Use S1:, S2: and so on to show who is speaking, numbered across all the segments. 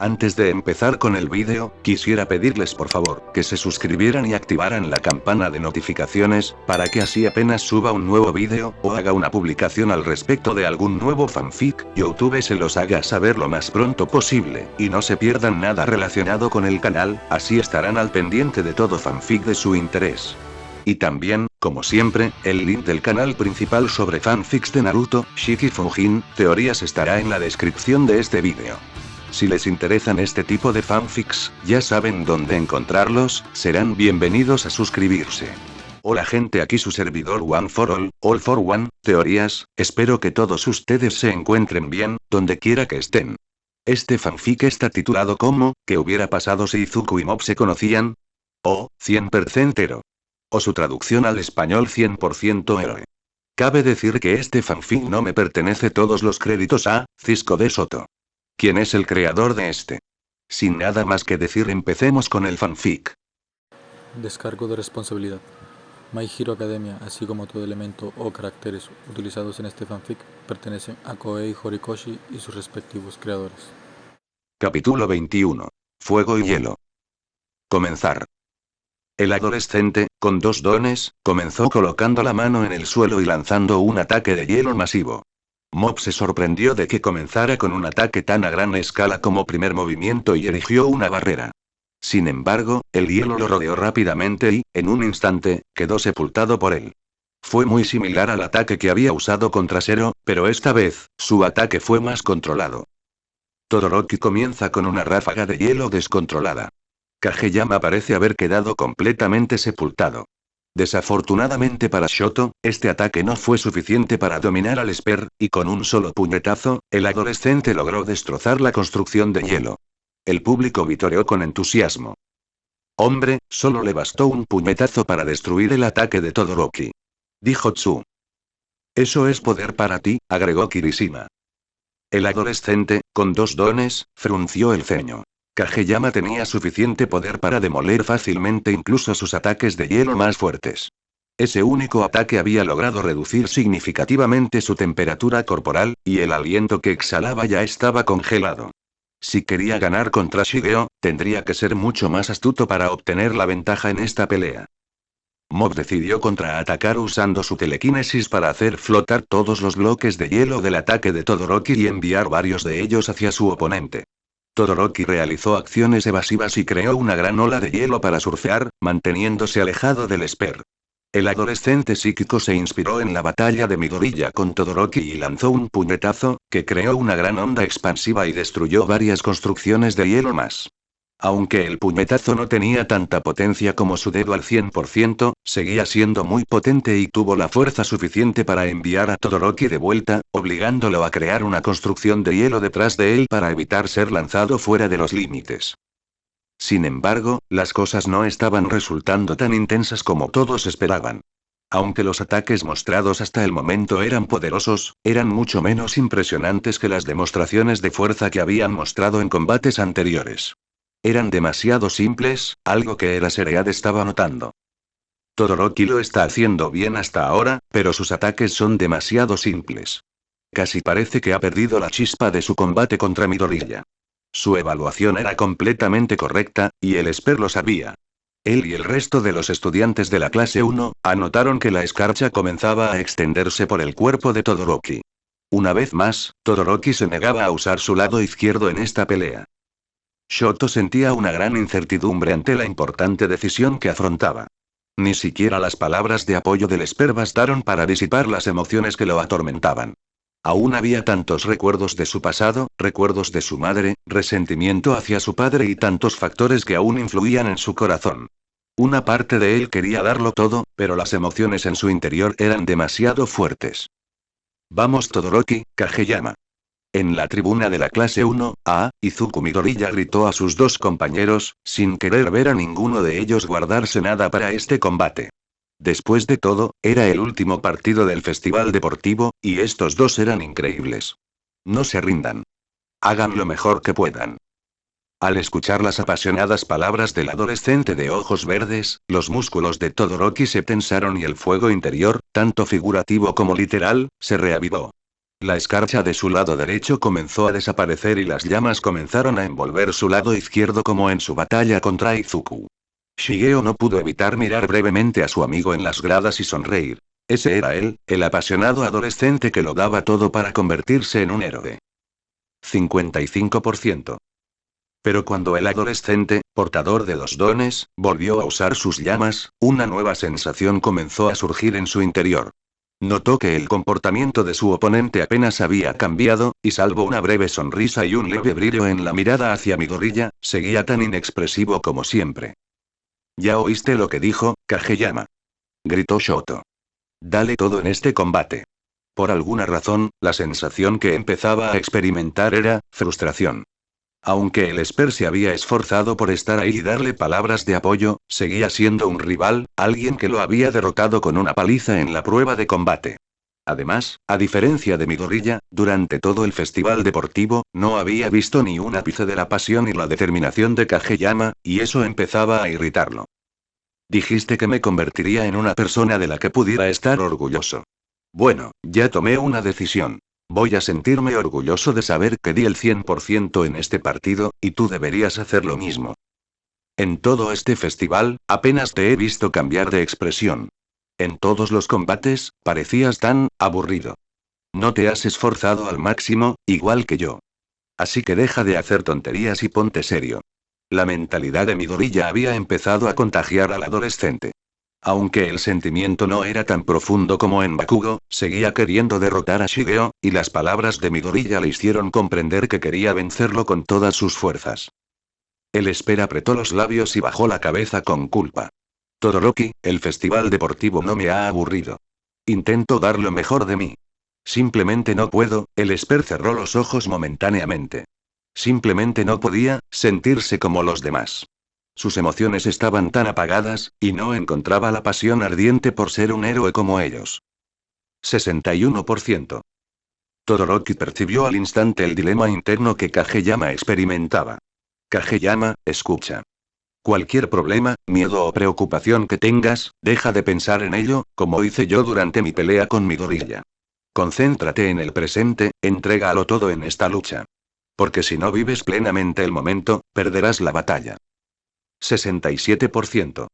S1: Antes de empezar con el vídeo, quisiera pedirles por favor, que se suscribieran y activaran la campana de notificaciones, para que así apenas suba un nuevo vídeo, o haga una publicación al respecto de algún nuevo fanfic, YouTube se los haga saber lo más pronto posible, y no se pierdan nada relacionado con el canal, así estarán al pendiente de todo fanfic de su interés. Y también, como siempre, el link del canal principal sobre fanfics de Naruto, Shiki Fujin, teorías estará en la descripción de este vídeo. Si les interesan este tipo de fanfics, ya saben dónde encontrarlos, serán bienvenidos a suscribirse. Hola gente, aquí su servidor One for All for One, teorías, espero que todos ustedes se encuentren bien, donde quiera que estén. Este fanfic está titulado como, ¿qué hubiera pasado si Izuku y Mob se conocían? O, 100% héroe. O su traducción al español 100% héroe. Cabe decir que este fanfic no me pertenece, todos los créditos a Cisco de Soto. ¿Quién es el creador de este? Sin nada más que decir, empecemos con el fanfic.
S2: Descargo de responsabilidad. My Hero Academia, así como todo elemento o caracteres utilizados en este fanfic, pertenecen a Koei Horikoshi y sus respectivos creadores.
S1: Capítulo 21. Fuego y hielo. Comenzar. El adolescente, con 2 dones, comenzó colocando la mano en el suelo y lanzando un ataque de hielo masivo. Mob se sorprendió de que comenzara con un ataque tan a gran escala como primer movimiento y erigió una barrera. Sin embargo, el hielo lo rodeó rápidamente y, en un instante, quedó sepultado por él. Fue muy similar al ataque que había usado contra Zero, pero esta vez, su ataque fue más controlado. Todoroki comienza con una ráfaga de hielo descontrolada. Kageyama parece haber quedado completamente sepultado. Desafortunadamente para Shoto, este ataque no fue suficiente para dominar al Esper, y con un solo puñetazo, el adolescente logró destrozar la construcción de hielo. El público vitoreó con entusiasmo. Hombre, solo le bastó un puñetazo para destruir el ataque de Todoroki. Dijo Tsu. Eso es poder para ti, agregó Kirishima. El adolescente, con 2 dones, frunció el ceño. Kageyama tenía suficiente poder para demoler fácilmente incluso sus ataques de hielo más fuertes. Ese único ataque había logrado reducir significativamente su temperatura corporal, y el aliento que exhalaba ya estaba congelado. Si quería ganar contra Shigeo, tendría que ser mucho más astuto para obtener la ventaja en esta pelea. Mob decidió contraatacar usando su telequinesis para hacer flotar todos los bloques de hielo del ataque de Todoroki y enviar varios de ellos hacia su oponente. Todoroki realizó acciones evasivas y creó una gran ola de hielo para surfear, manteniéndose alejado del Esper. El adolescente psíquico se inspiró en la batalla de Midoriya con Todoroki y lanzó un puñetazo, que creó una gran onda expansiva y destruyó varias construcciones de hielo más. Aunque el puñetazo no tenía tanta potencia como su dedo al 100%, seguía siendo muy potente y tuvo la fuerza suficiente para enviar a Todoroki de vuelta, obligándolo a crear una construcción de hielo detrás de él para evitar ser lanzado fuera de los límites. Sin embargo, las cosas no estaban resultando tan intensas como todos esperaban. Aunque los ataques mostrados hasta el momento eran poderosos, eran mucho menos impresionantes que las demostraciones de fuerza que habían mostrado en combates anteriores. Eran demasiado simples, algo que Eraserhead estaba notando. Todoroki lo está haciendo bien hasta ahora, pero sus ataques son demasiado simples. Casi parece que ha perdido la chispa de su combate contra Midoriya. Su evaluación era completamente correcta, y el Esper lo sabía. Él y el resto de los estudiantes de la clase 1, anotaron que la escarcha comenzaba a extenderse por el cuerpo de Todoroki. Una vez más, Todoroki se negaba a usar su lado izquierdo en esta pelea. Shoto sentía una gran incertidumbre ante la importante decisión que afrontaba. Ni siquiera las palabras de apoyo del Esper bastaron para disipar las emociones que lo atormentaban. Aún había tantos recuerdos de su pasado, recuerdos de su madre, resentimiento hacia su padre y tantos factores que aún influían en su corazón. Una parte de él quería darlo todo, pero las emociones en su interior eran demasiado fuertes. Vamos Todoroki, Kageyama. En la tribuna de la clase 1A, Izuku Midoriya gritó a sus 2 compañeros, sin querer ver a ninguno de ellos guardarse nada para este combate. Después de todo, era el último partido del festival deportivo, y estos 2 eran increíbles. No se rindan. Hagan lo mejor que puedan. Al escuchar las apasionadas palabras del adolescente de ojos verdes, los músculos de Todoroki se tensaron y el fuego interior, tanto figurativo como literal, se reavivó. La escarcha de su lado derecho comenzó a desaparecer y las llamas comenzaron a envolver su lado izquierdo como en su batalla contra Izuku. Shigeo no pudo evitar mirar brevemente a su amigo en las gradas y sonreír. Ese era él, el apasionado adolescente que lo daba todo para convertirse en un héroe. 55%. Pero cuando el adolescente, portador de dos dones, volvió a usar sus llamas, una nueva sensación comenzó a surgir en su interior. Notó que el comportamiento de su oponente apenas había cambiado, y salvo una breve sonrisa y un leve brillo en la mirada hacia Midoriya, seguía tan inexpresivo como siempre. ¿Ya oíste lo que dijo, Kageyama?, gritó Shoto. Dale todo en este combate. Por alguna razón, la sensación que empezaba a experimentar era frustración. Aunque el Esper se había esforzado por estar ahí y darle palabras de apoyo, seguía siendo un rival, alguien que lo había derrotado con una paliza en la prueba de combate. Además, a diferencia de Midoriya, durante todo el festival deportivo, no había visto ni un ápice de la pasión y la determinación de Kageyama, y eso empezaba a irritarlo. Dijiste que me convertiría en una persona de la que pudiera estar orgulloso. Bueno, ya tomé una decisión. Voy a sentirme orgulloso de saber que di el 100% en este partido, y tú deberías hacer lo mismo. En todo este festival, apenas te he visto cambiar de expresión. En todos los combates, parecías tan aburrido. No te has esforzado al máximo, igual que yo. Así que deja de hacer tonterías y ponte serio. La mentalidad de Midoriya había empezado a contagiar al adolescente. Aunque el sentimiento no era tan profundo como en Bakugo, seguía queriendo derrotar a Shigeo, y las palabras de Midoriya le hicieron comprender que quería vencerlo con todas sus fuerzas. El Esper apretó los labios y bajó la cabeza con culpa. Todoroki, el festival deportivo no me ha aburrido. Intento dar lo mejor de mí. Simplemente no puedo. El Esper cerró los ojos momentáneamente. Simplemente no podía sentirse como los demás. Sus emociones estaban tan apagadas, y no encontraba la pasión ardiente por ser un héroe como ellos. 61%. Todoroki percibió al instante el dilema interno que Kageyama experimentaba. Kageyama, escucha. Cualquier problema, miedo o preocupación que tengas, deja de pensar en ello, como hice yo durante mi pelea con Midoriya. Concéntrate en el presente, entrégalo todo en esta lucha. Porque si no vives plenamente el momento, perderás la batalla. 67%.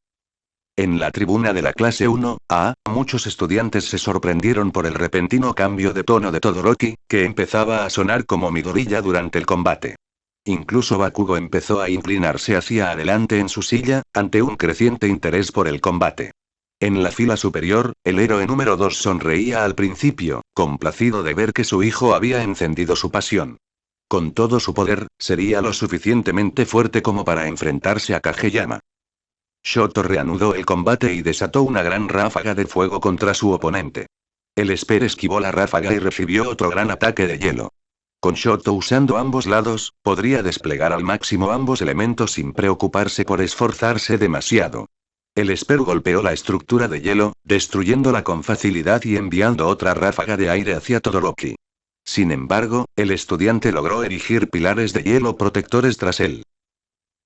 S1: En la tribuna de la clase 1A, muchos estudiantes se sorprendieron por el repentino cambio de tono de Todoroki, que empezaba a sonar como Midoriya durante el combate. Incluso Bakugo empezó a inclinarse hacia adelante en su silla, ante un creciente interés por el combate. En la fila superior, el héroe número 2 sonreía al principio, complacido de ver que su hijo había encendido su pasión. Con todo su poder, sería lo suficientemente fuerte como para enfrentarse a Kageyama. Shoto reanudó el combate y desató una gran ráfaga de fuego contra su oponente. El Esper esquivó la ráfaga y recibió otro gran ataque de hielo. Con Shoto usando ambos lados, podría desplegar al máximo ambos elementos sin preocuparse por esforzarse demasiado. El Esper golpeó la estructura de hielo, destruyéndola con facilidad y enviando otra ráfaga de aire hacia Todoroki. Sin embargo, el estudiante logró erigir pilares de hielo protectores tras él.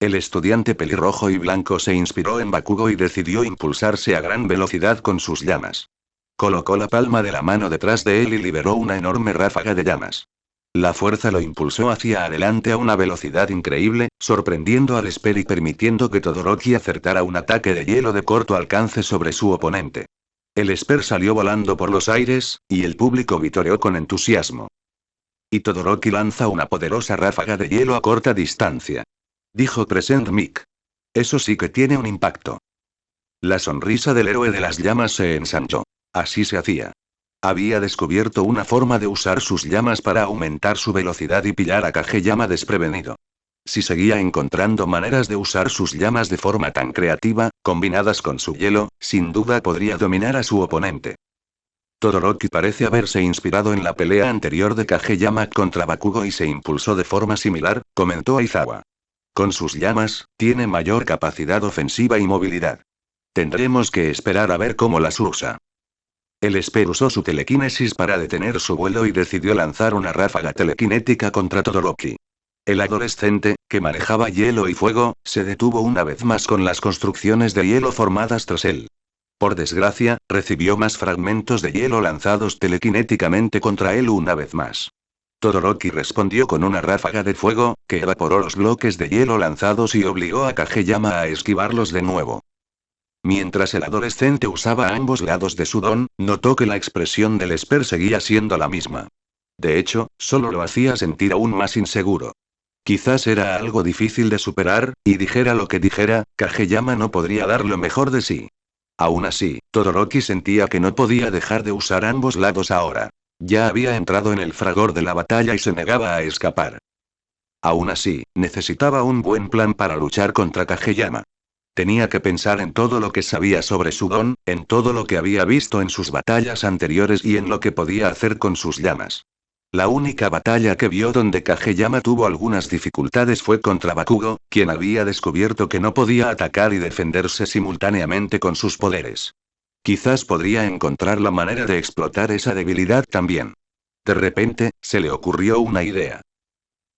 S1: El estudiante pelirrojo y blanco se inspiró en Bakugo y decidió impulsarse a gran velocidad con sus llamas. Colocó la palma de la mano detrás de él y liberó una enorme ráfaga de llamas. La fuerza lo impulsó hacia adelante a una velocidad increíble, sorprendiendo al Esper y permitiendo que Todoroki acertara un ataque de hielo de corto alcance sobre su oponente. El Esper salió volando por los aires, y el público vitoreó con entusiasmo. Y Todoroki lanza una poderosa ráfaga de hielo a corta distancia. Dijo Present Mic. Eso sí que tiene un impacto. La sonrisa del héroe de las llamas se ensanchó. Así se hacía. Había descubierto una forma de usar sus llamas para aumentar su velocidad y pillar a Kageyama desprevenido. Si seguía encontrando maneras de usar sus llamas de forma tan creativa, combinadas con su hielo, sin duda podría dominar a su oponente. Todoroki parece haberse inspirado en la pelea anterior de Kageyama contra Bakugo y se impulsó de forma similar, comentó Aizawa. Con sus llamas, tiene mayor capacidad ofensiva y movilidad. Tendremos que esperar a ver cómo las usa. El Esper usó su telequinesis para detener su vuelo y decidió lanzar una ráfaga telequinética contra Todoroki. El adolescente, que manejaba hielo y fuego, se detuvo una vez más con las construcciones de hielo formadas tras él. Por desgracia, recibió más fragmentos de hielo lanzados telequinéticamente contra él una vez más. Todoroki respondió con una ráfaga de fuego, que evaporó los bloques de hielo lanzados y obligó a Kageyama a esquivarlos de nuevo. Mientras el adolescente usaba ambos lados de su don, notó que la expresión del Esper seguía siendo la misma. De hecho, solo lo hacía sentir aún más inseguro. Quizás era algo difícil de superar, y dijera lo que dijera, Kageyama no podría dar lo mejor de sí. Aún así, Todoroki sentía que no podía dejar de usar ambos lados ahora. Ya había entrado en el fragor de la batalla y se negaba a escapar. Aún así, necesitaba un buen plan para luchar contra Kageyama. Tenía que pensar en todo lo que sabía sobre su don, en todo lo que había visto en sus batallas anteriores y en lo que podía hacer con sus llamas. La única batalla que vio donde Kageyama tuvo algunas dificultades fue contra Bakugo, quien había descubierto que no podía atacar y defenderse simultáneamente con sus poderes. Quizás podría encontrar la manera de explotar esa debilidad también. De repente, se le ocurrió una idea.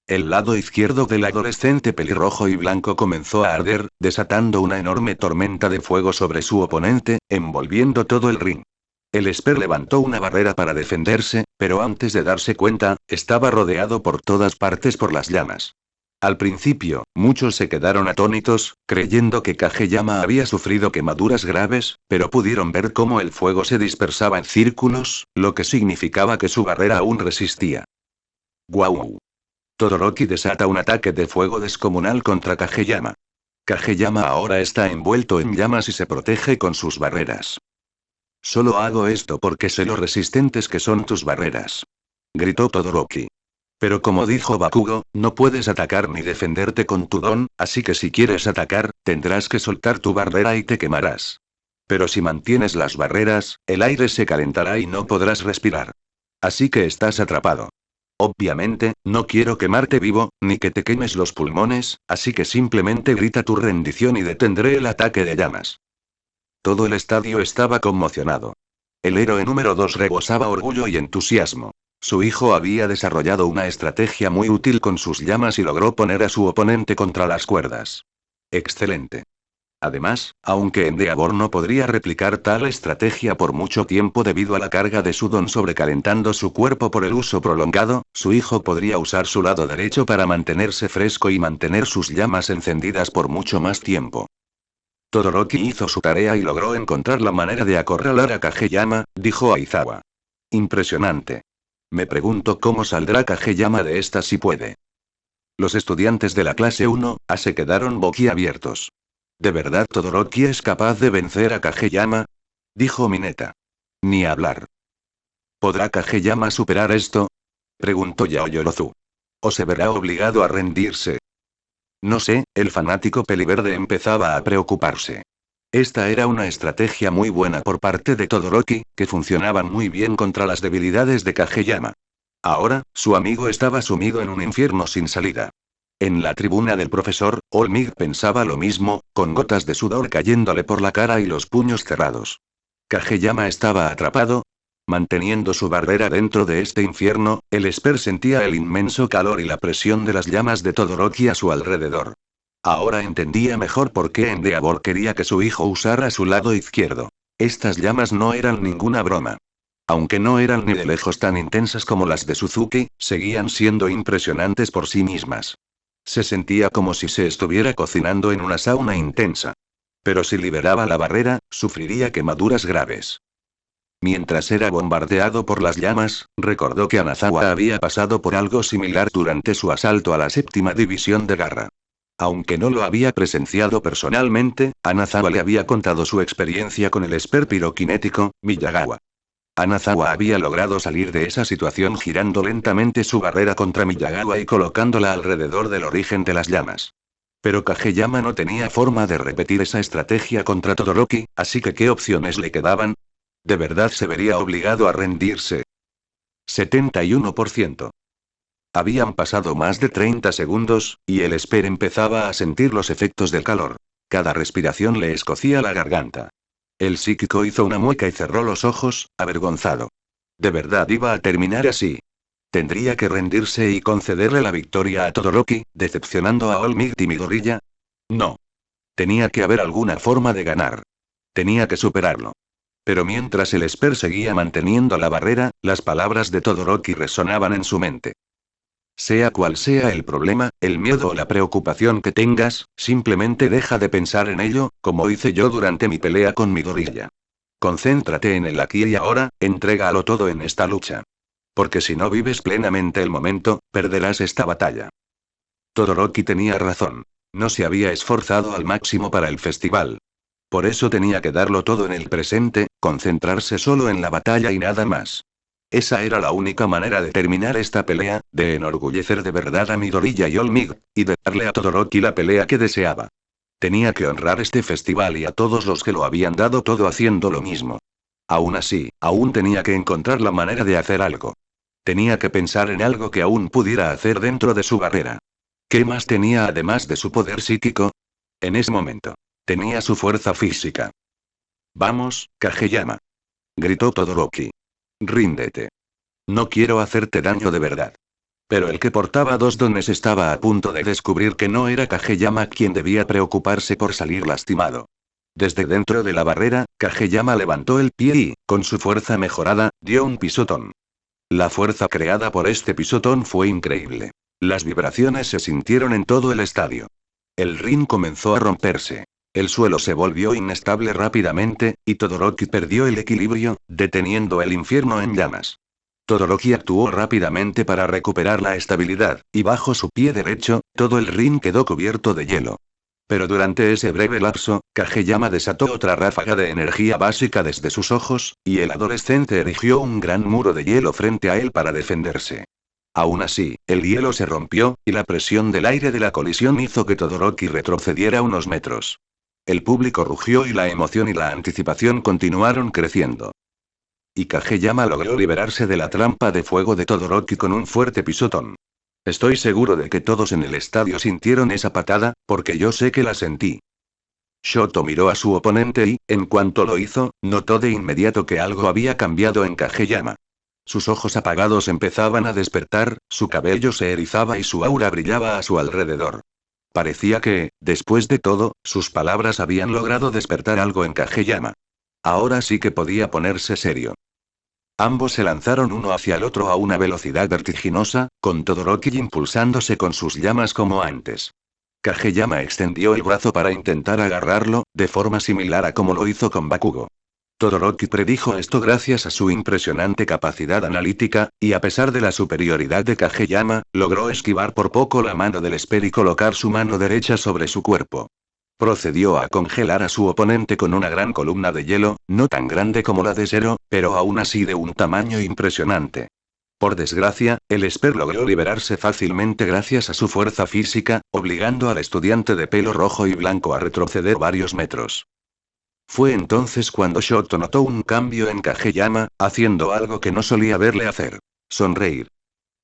S1: El lado izquierdo del adolescente pelirrojo y blanco comenzó a arder, desatando una enorme tormenta de fuego sobre su oponente, envolviendo todo el ring. El Esper levantó una barrera para defenderse, pero antes de darse cuenta, estaba rodeado por todas partes por las llamas. Al principio, muchos se quedaron atónitos, creyendo que Kageyama había sufrido quemaduras graves, pero pudieron ver cómo el fuego se dispersaba en círculos, lo que significaba que su barrera aún resistía. ¡Guau! Todoroki desata un ataque de fuego descomunal contra Kageyama. Kageyama ahora está envuelto en llamas y se protege con sus barreras. Solo hago esto porque sé lo resistentes que son tus barreras. Gritó Todoroki. Pero como dijo Bakugo, no puedes atacar ni defenderte con tu don, así que si quieres atacar, tendrás que soltar tu barrera y te quemarás. Pero si mantienes las barreras, el aire se calentará y no podrás respirar. Así que estás atrapado. Obviamente, no quiero quemarte vivo, ni que te quemes los pulmones, así que simplemente grita tu rendición y detendré el ataque de llamas. Todo el estadio estaba conmocionado. El héroe número 2 rebosaba orgullo y entusiasmo. Su hijo había desarrollado una estrategia muy útil con sus llamas y logró poner a su oponente contra las cuerdas. Excelente. Además, aunque Endeavor no podría replicar tal estrategia por mucho tiempo debido a la carga de su don sobrecalentando su cuerpo por el uso prolongado, su hijo podría usar su lado derecho para mantenerse fresco y mantener sus llamas encendidas por mucho más tiempo. Todoroki hizo su tarea y logró encontrar la manera de acorralar a Kageyama, dijo Aizawa. Impresionante. Me pregunto cómo saldrá Kageyama de esta si puede. Los estudiantes de la clase 1A se quedaron boquiabiertos. ¿De verdad Todoroki es capaz de vencer a Kageyama? Dijo Mineta. Ni hablar. ¿Podrá Kageyama superar esto? Preguntó Yaoyorozu. ¿O se verá obligado a rendirse? No sé, el fanático peliverde empezaba a preocuparse. Esta era una estrategia muy buena por parte de Todoroki, que funcionaba muy bien contra las debilidades de Kageyama. Ahora, su amigo estaba sumido en un infierno sin salida. En la tribuna del profesor, Olmig pensaba lo mismo, con gotas de sudor cayéndole por la cara y los puños cerrados. Kageyama estaba atrapado. Manteniendo su barrera dentro de este infierno, el Esper sentía el inmenso calor y la presión de las llamas de Todoroki a su alrededor. Ahora entendía mejor por qué Endeavor quería que su hijo usara su lado izquierdo. Estas llamas no eran ninguna broma. Aunque no eran ni de lejos tan intensas como las de Suzuki, seguían siendo impresionantes por sí mismas. Se sentía como si se estuviera cocinando en una sauna intensa. Pero si liberaba la barrera, sufriría quemaduras graves. Mientras era bombardeado por las llamas, recordó que Anazawa había pasado por algo similar durante su asalto a la 7ª división de Garra. Aunque no lo había presenciado personalmente, Anazawa le había contado su experiencia con el Esper piroquinético, Miyagawa. Anazawa había logrado salir de esa situación girando lentamente su barrera contra Miyagawa y colocándola alrededor del origen de las llamas. Pero Kageyama no tenía forma de repetir esa estrategia contra Todoroki, así que ¿qué opciones le quedaban? ¿De verdad se vería obligado a rendirse? 71%. Habían pasado más de 30 segundos, y el Esper empezaba a sentir los efectos del calor. Cada respiración le escocía la garganta. El psíquico hizo una mueca y cerró los ojos, avergonzado. ¿De verdad iba a terminar así? ¿Tendría que rendirse y concederle la victoria a Todoroki, decepcionando a Olmig y Midoriya? No. Tenía que haber alguna forma de ganar. Tenía que superarlo. Pero mientras el Esper seguía manteniendo la barrera, las palabras de Todoroki resonaban en su mente. Sea cual sea el problema, el miedo o la preocupación que tengas, simplemente deja de pensar en ello, como hice yo durante mi pelea con Midoriya. Concéntrate en el aquí y ahora, entrégalo todo en esta lucha. Porque si no vives plenamente el momento, perderás esta batalla. Todoroki tenía razón. No se había esforzado al máximo para el festival. Por eso tenía que darlo todo en el presente, concentrarse solo en la batalla y nada más. Esa era la única manera de terminar esta pelea, de enorgullecer de verdad a Midoriya y All Might, y de darle a Todoroki la pelea que deseaba. Tenía que honrar este festival y a todos los que lo habían dado todo haciendo lo mismo. Aún así, aún tenía que encontrar la manera de hacer algo. Tenía que pensar en algo que aún pudiera hacer dentro de su barrera. ¿Qué más tenía además de su poder psíquico? En ese momento, tenía su fuerza física. Vamos, Kageyama. Gritó Todoroki. Ríndete. No quiero hacerte daño de verdad. Pero el que portaba dos dones estaba a punto de descubrir que no era Kageyama quien debía preocuparse por salir lastimado. Desde dentro de la barrera, Kageyama levantó el pie y, con su fuerza mejorada, dio un pisotón. La fuerza creada por este pisotón fue increíble. Las vibraciones se sintieron en todo el estadio. El ring comenzó a romperse. El suelo se volvió inestable rápidamente, y Todoroki perdió el equilibrio, deteniendo el infierno en llamas. Todoroki actuó rápidamente para recuperar la estabilidad, y bajo su pie derecho, todo el ring quedó cubierto de hielo. Pero durante ese breve lapso, Kageyama desató otra ráfaga de energía básica desde sus ojos, y el adolescente erigió un gran muro de hielo frente a él para defenderse. Aún así, el hielo se rompió, y la presión del aire de la colisión hizo que Todoroki retrocediera unos metros. El público rugió y la emoción y la anticipación continuaron creciendo. Y Kageyama logró liberarse de la trampa de fuego de Todoroki con un fuerte pisotón. Estoy seguro de que todos en el estadio sintieron esa patada, porque yo sé que la sentí. Shoto miró a su oponente y, en cuanto lo hizo, notó de inmediato que algo había cambiado en Kageyama. Sus ojos apagados empezaban a despertar, su cabello se erizaba y su aura brillaba a su alrededor. Parecía que, después de todo, sus palabras habían logrado despertar algo en Kageyama. Ahora sí que podía ponerse serio. Ambos se lanzaron uno hacia el otro a una velocidad vertiginosa, con Todoroki impulsándose con sus llamas como antes. Kageyama extendió el brazo para intentar agarrarlo, de forma similar a como lo hizo con Bakugo. Todoroki predijo esto gracias a su impresionante capacidad analítica, y a pesar de la superioridad de Kageyama, logró esquivar por poco la mano del Esper y colocar su mano derecha sobre su cuerpo. Procedió a congelar a su oponente con una gran columna de hielo, no tan grande como la de Zero, pero aún así de un tamaño impresionante. Por desgracia, el Esper logró liberarse fácilmente gracias a su fuerza física, obligando al estudiante de pelo rojo y blanco a retroceder varios metros. Fue entonces cuando Shoto notó un cambio en Kageyama, haciendo algo que no solía verle hacer: sonreír.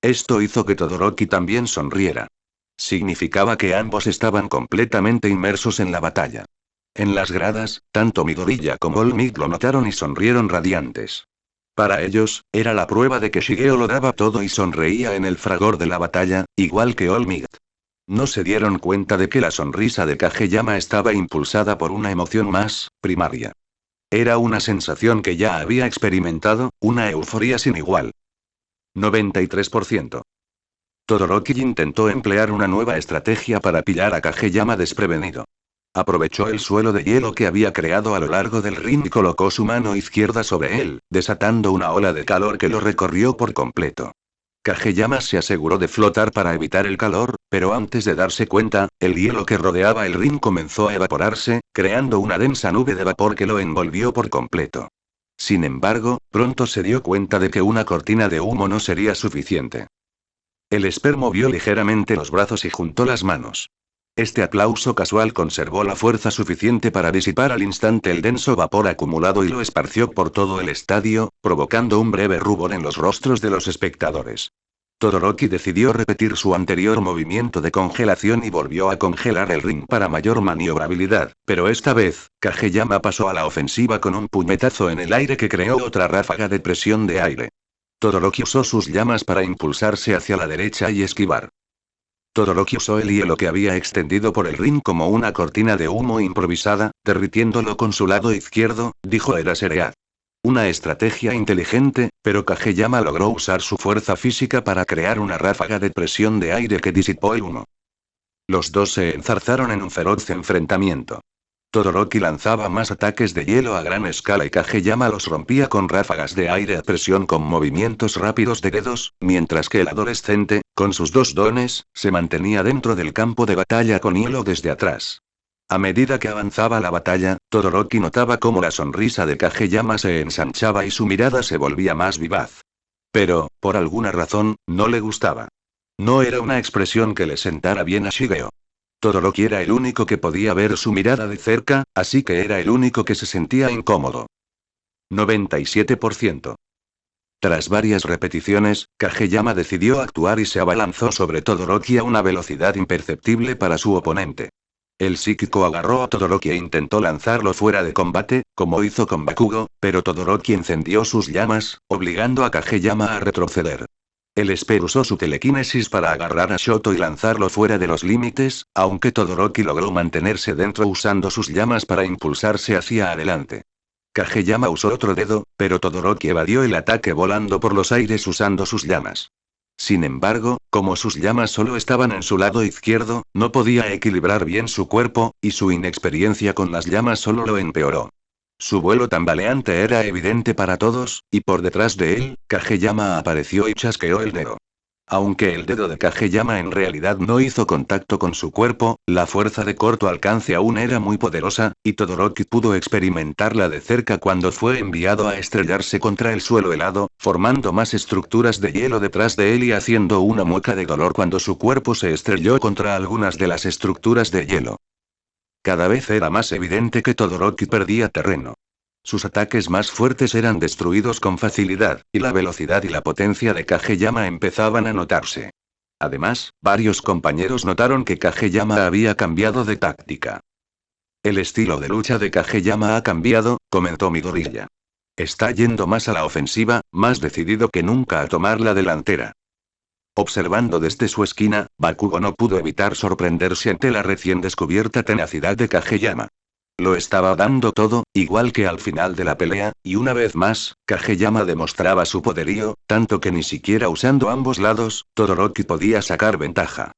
S1: Esto hizo que Todoroki también sonriera. Significaba que ambos estaban completamente inmersos en la batalla. En las gradas, tanto Midoriya como All Might lo notaron y sonrieron radiantes. Para ellos, era la prueba de que Shigeo lo daba todo y sonreía en el fragor de la batalla, igual que All Might. No se dieron cuenta de que la sonrisa de Kageyama estaba impulsada por una emoción más primaria. Era una sensación que ya había experimentado, una euforía sin igual. 93%. Todoroki intentó emplear una nueva estrategia para pillar a Kageyama desprevenido. Aprovechó el suelo de hielo que había creado a lo largo del ring y colocó su mano izquierda sobre él, desatando una ola de calor que lo recorrió por completo. Kageyama se aseguró de flotar para evitar el calor, pero antes de darse cuenta, el hielo que rodeaba el ring comenzó a evaporarse, creando una densa nube de vapor que lo envolvió por completo. Sin embargo, pronto se dio cuenta de que una cortina de humo no sería suficiente. El Esper movió ligeramente los brazos y juntó las manos. Este aplauso casual conservó la fuerza suficiente para disipar al instante el denso vapor acumulado y lo esparció por todo el estadio, provocando un breve rubor en los rostros de los espectadores. Todoroki decidió repetir su anterior movimiento de congelación y volvió a congelar el ring para mayor maniobrabilidad, pero esta vez, Kageyama pasó a la ofensiva con un puñetazo en el aire que creó otra ráfaga de presión de aire. Todoroki usó sus llamas para impulsarse hacia la derecha y esquivar. Todoroki usó el hielo que había extendido por el ring como una cortina de humo improvisada, derritiéndolo con su lado izquierdo, dijo Eraserhead. Una estrategia inteligente, pero Kageyama logró usar su fuerza física para crear una ráfaga de presión de aire que disipó el humo. Los dos se enzarzaron en un feroz enfrentamiento. Todoroki lanzaba más ataques de hielo a gran escala y Kageyama los rompía con ráfagas de aire a presión con movimientos rápidos de dedos, mientras que el adolescente, con sus dos dones, se mantenía dentro del campo de batalla con hielo desde atrás. A medida que avanzaba la batalla, Todoroki notaba cómo la sonrisa de Kageyama se ensanchaba y su mirada se volvía más vivaz. Pero, por alguna razón, no le gustaba. No era una expresión que le sentara bien a Shigeo. Todoroki era el único que podía ver su mirada de cerca, así que era el único que se sentía incómodo. 97%. Tras varias repeticiones, Kageyama decidió actuar y se abalanzó sobre Todoroki a una velocidad imperceptible para su oponente. El psíquico agarró a Todoroki e intentó lanzarlo fuera de combate, como hizo con Bakugo, pero Todoroki encendió sus llamas, obligando a Kageyama a retroceder. El Esper usó su telequinesis para agarrar a Shoto y lanzarlo fuera de los límites, aunque Todoroki logró mantenerse dentro usando sus llamas para impulsarse hacia adelante. Kageyama usó otro dedo, pero Todoroki evadió el ataque volando por los aires usando sus llamas. Sin embargo, como sus llamas solo estaban en su lado izquierdo, no podía equilibrar bien su cuerpo, y su inexperiencia con las llamas solo lo empeoró. Su vuelo tambaleante era evidente para todos, y por detrás de él, Kageyama apareció y chasqueó el dedo. Aunque el dedo de Kageyama en realidad no hizo contacto con su cuerpo, la fuerza de corto alcance aún era muy poderosa, y Todoroki pudo experimentarla de cerca cuando fue enviado a estrellarse contra el suelo helado, formando más estructuras de hielo detrás de él y haciendo una mueca de dolor cuando su cuerpo se estrelló contra algunas de las estructuras de hielo. Cada vez era más evidente que Todoroki perdía terreno. Sus ataques más fuertes eran destruidos con facilidad, y la velocidad y la potencia de Kageyama empezaban a notarse. Además, varios compañeros notaron que Kageyama había cambiado de táctica. El estilo de lucha de Kageyama ha cambiado, comentó Midoriya. Está yendo más a la ofensiva, más decidido que nunca a tomar la delantera. Observando desde su esquina, Bakugo no pudo evitar sorprenderse ante la recién descubierta tenacidad de Kageyama. Lo estaba dando todo, igual que al final de la pelea, y una vez más, Kageyama demostraba su poderío, tanto que ni siquiera usando ambos lados, Todoroki podía sacar ventaja.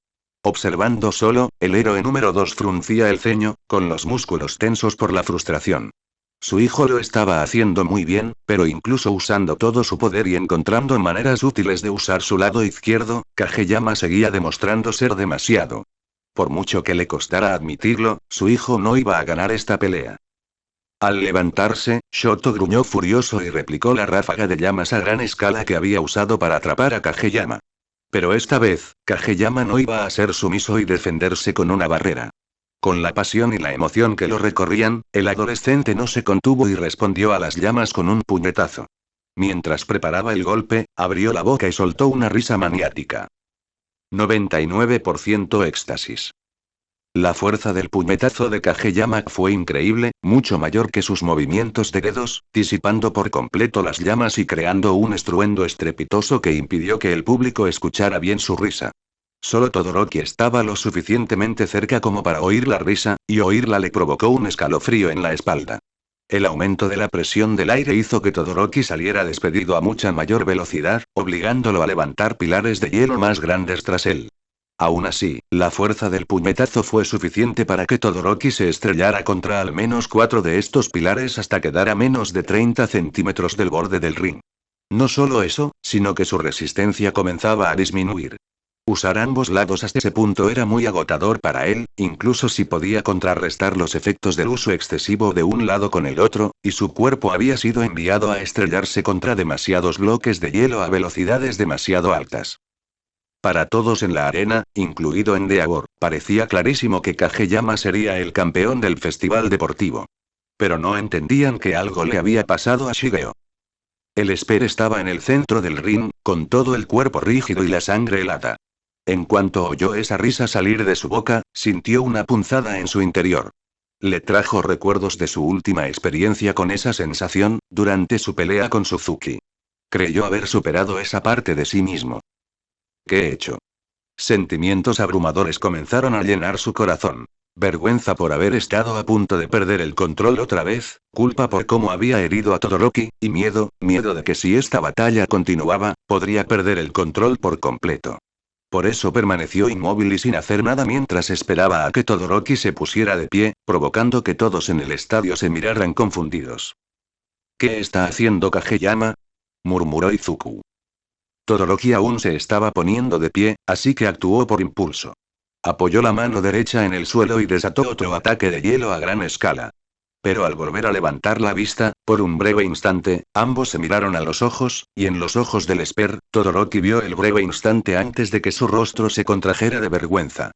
S1: Observando solo, el héroe número 2 fruncía el ceño, con los músculos tensos por la frustración. Su hijo lo estaba haciendo muy bien, pero incluso usando todo su poder y encontrando maneras útiles de usar su lado izquierdo, Kageyama seguía demostrando ser demasiado. Por mucho que le costara admitirlo, su hijo no iba a ganar esta pelea. Al levantarse, Shoto gruñó furioso y replicó la ráfaga de llamas a gran escala que había usado para atrapar a Kageyama. Pero esta vez, Kageyama no iba a ser sumiso y defenderse con una barrera. Con la pasión y la emoción que lo recorrían, el adolescente no se contuvo y respondió a las llamas con un puñetazo. Mientras preparaba el golpe, abrió la boca y soltó una risa maniática. 99% éxtasis. La fuerza del puñetazo de Kageyama fue increíble, mucho mayor que sus movimientos de dedos, disipando por completo las llamas y creando un estruendo estrepitoso que impidió que el público escuchara bien su risa. Solo Todoroki estaba lo suficientemente cerca como para oír la risa, y oírla le provocó un escalofrío en la espalda. El aumento de la presión del aire hizo que Todoroki saliera despedido a mucha mayor velocidad, obligándolo a levantar pilares de hielo más grandes tras él. Aún así, la fuerza del puñetazo fue suficiente para que Todoroki se estrellara contra al menos 4 de estos pilares hasta quedar a menos de 30 centímetros del borde del ring. No solo eso, sino que su resistencia comenzaba a disminuir. Usar ambos lados hasta ese punto era muy agotador para él, incluso si podía contrarrestar los efectos del uso excesivo de un lado con el otro, y su cuerpo había sido enviado a estrellarse contra demasiados bloques de hielo a velocidades demasiado altas. Para todos en la arena, incluido Endeavor, parecía clarísimo que Kageyama sería el campeón del festival deportivo. Pero no entendían que algo le había pasado a Shigeo. El Esper estaba en el centro del ring, con todo el cuerpo rígido y la sangre helada. En cuanto oyó esa risa salir de su boca, sintió una punzada en su interior. Le trajo recuerdos de su última experiencia con esa sensación, durante su pelea con Suzuki. Creyó haber superado esa parte de sí mismo. ¿Qué he hecho? Sentimientos abrumadores comenzaron a llenar su corazón. Vergüenza por haber estado a punto de perder el control otra vez, culpa por cómo había herido a Todoroki, y miedo de que si esta batalla continuaba, podría perder el control por completo. Por eso permaneció inmóvil y sin hacer nada mientras esperaba a que Todoroki se pusiera de pie, provocando que todos en el estadio se miraran confundidos. ¿Qué está haciendo Kageyama?, murmuró Izuku. Todoroki aún se estaba poniendo de pie, así que actuó por impulso. Apoyó la mano derecha en el suelo y desató otro ataque de hielo a gran escala. Pero al volver a levantar la vista, por un breve instante, ambos se miraron a los ojos, y en los ojos del Esper, Todoroki vio el breve instante antes de que su rostro se contrajera de vergüenza.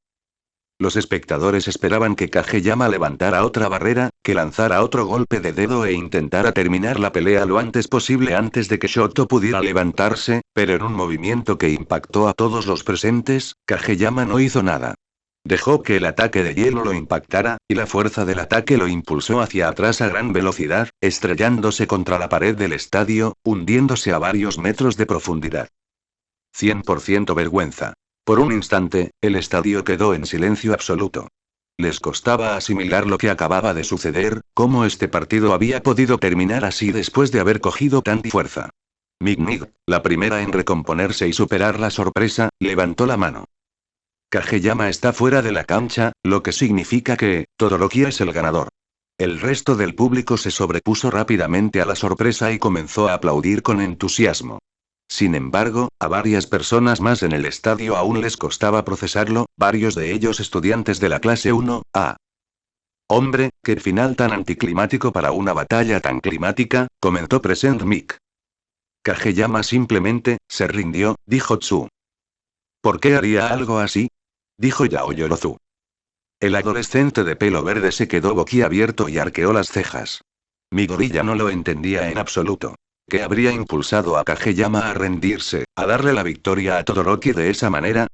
S1: Los espectadores esperaban que Kageyama levantara otra barrera, que lanzara otro golpe de dedo e intentara terminar la pelea lo antes posible antes de que Shoto pudiera levantarse, pero en un movimiento que impactó a todos los presentes, Kageyama no hizo nada. Dejó que el ataque de hielo lo impactara, y la fuerza del ataque lo impulsó hacia atrás a gran velocidad, estrellándose contra la pared del estadio, hundiéndose a varios metros de profundidad. 100% vergüenza. Por un instante, el estadio quedó en silencio absoluto. Les costaba asimilar lo que acababa de suceder, cómo este partido había podido terminar así después de haber cogido tanta fuerza. Mig, la primera en recomponerse y superar la sorpresa, levantó la mano. Kageyama está fuera de la cancha, lo que significa que Todoroki es el ganador. El resto del público se sobrepuso rápidamente a la sorpresa y comenzó a aplaudir con entusiasmo. Sin embargo, a varias personas más en el estadio aún les costaba procesarlo, varios de ellos estudiantes de la clase 1A. Hombre, qué final tan anticlimático para una batalla tan climática, comentó Present Mic. Kageyama simplemente se rindió, dijo Tsu. ¿Por qué haría algo así?, dijo Yaoyorozu. El adolescente de pelo verde se quedó boquiabierto y arqueó las cejas. Midori ya no lo entendía en absoluto. ¿Qué habría impulsado a Kageyama a rendirse, a darle la victoria a Todoroki de esa manera?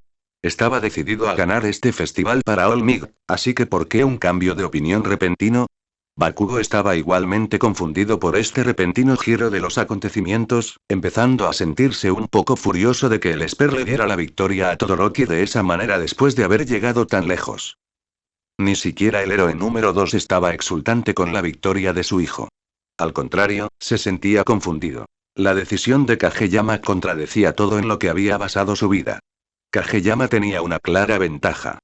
S1: Estaba decidido a ganar este festival para All Might, así que ¿por qué un cambio de opinión repentino? Bakugo estaba igualmente confundido por este repentino giro de los acontecimientos, empezando a sentirse un poco furioso de que el Esper le diera la victoria a Todoroki de esa manera después de haber llegado tan lejos. Ni siquiera el héroe número 2 estaba exultante con la victoria de su hijo. Al contrario, se sentía confundido. La decisión de Kageyama contradecía todo en lo que había basado su vida. Kageyama tenía una clara ventaja.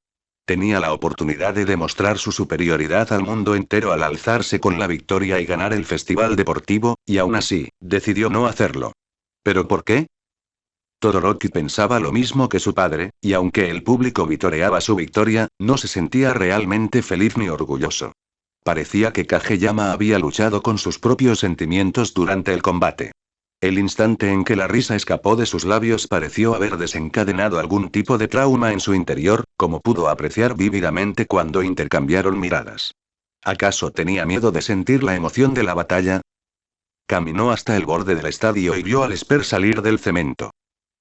S1: Tenía la oportunidad de demostrar su superioridad al mundo entero al alzarse con la victoria y ganar el festival deportivo, y aún así, decidió no hacerlo. ¿Pero por qué? Todoroki pensaba lo mismo que su padre, y aunque el público vitoreaba su victoria, no se sentía realmente feliz ni orgulloso. Parecía que Kageyama había luchado con sus propios sentimientos durante el combate. El instante en que la risa escapó de sus labios pareció haber desencadenado algún tipo de trauma en su interior, como pudo apreciar vívidamente cuando intercambiaron miradas. ¿Acaso tenía miedo de sentir la emoción de la batalla? Caminó hasta el borde del estadio y vio al Esper salir del cemento.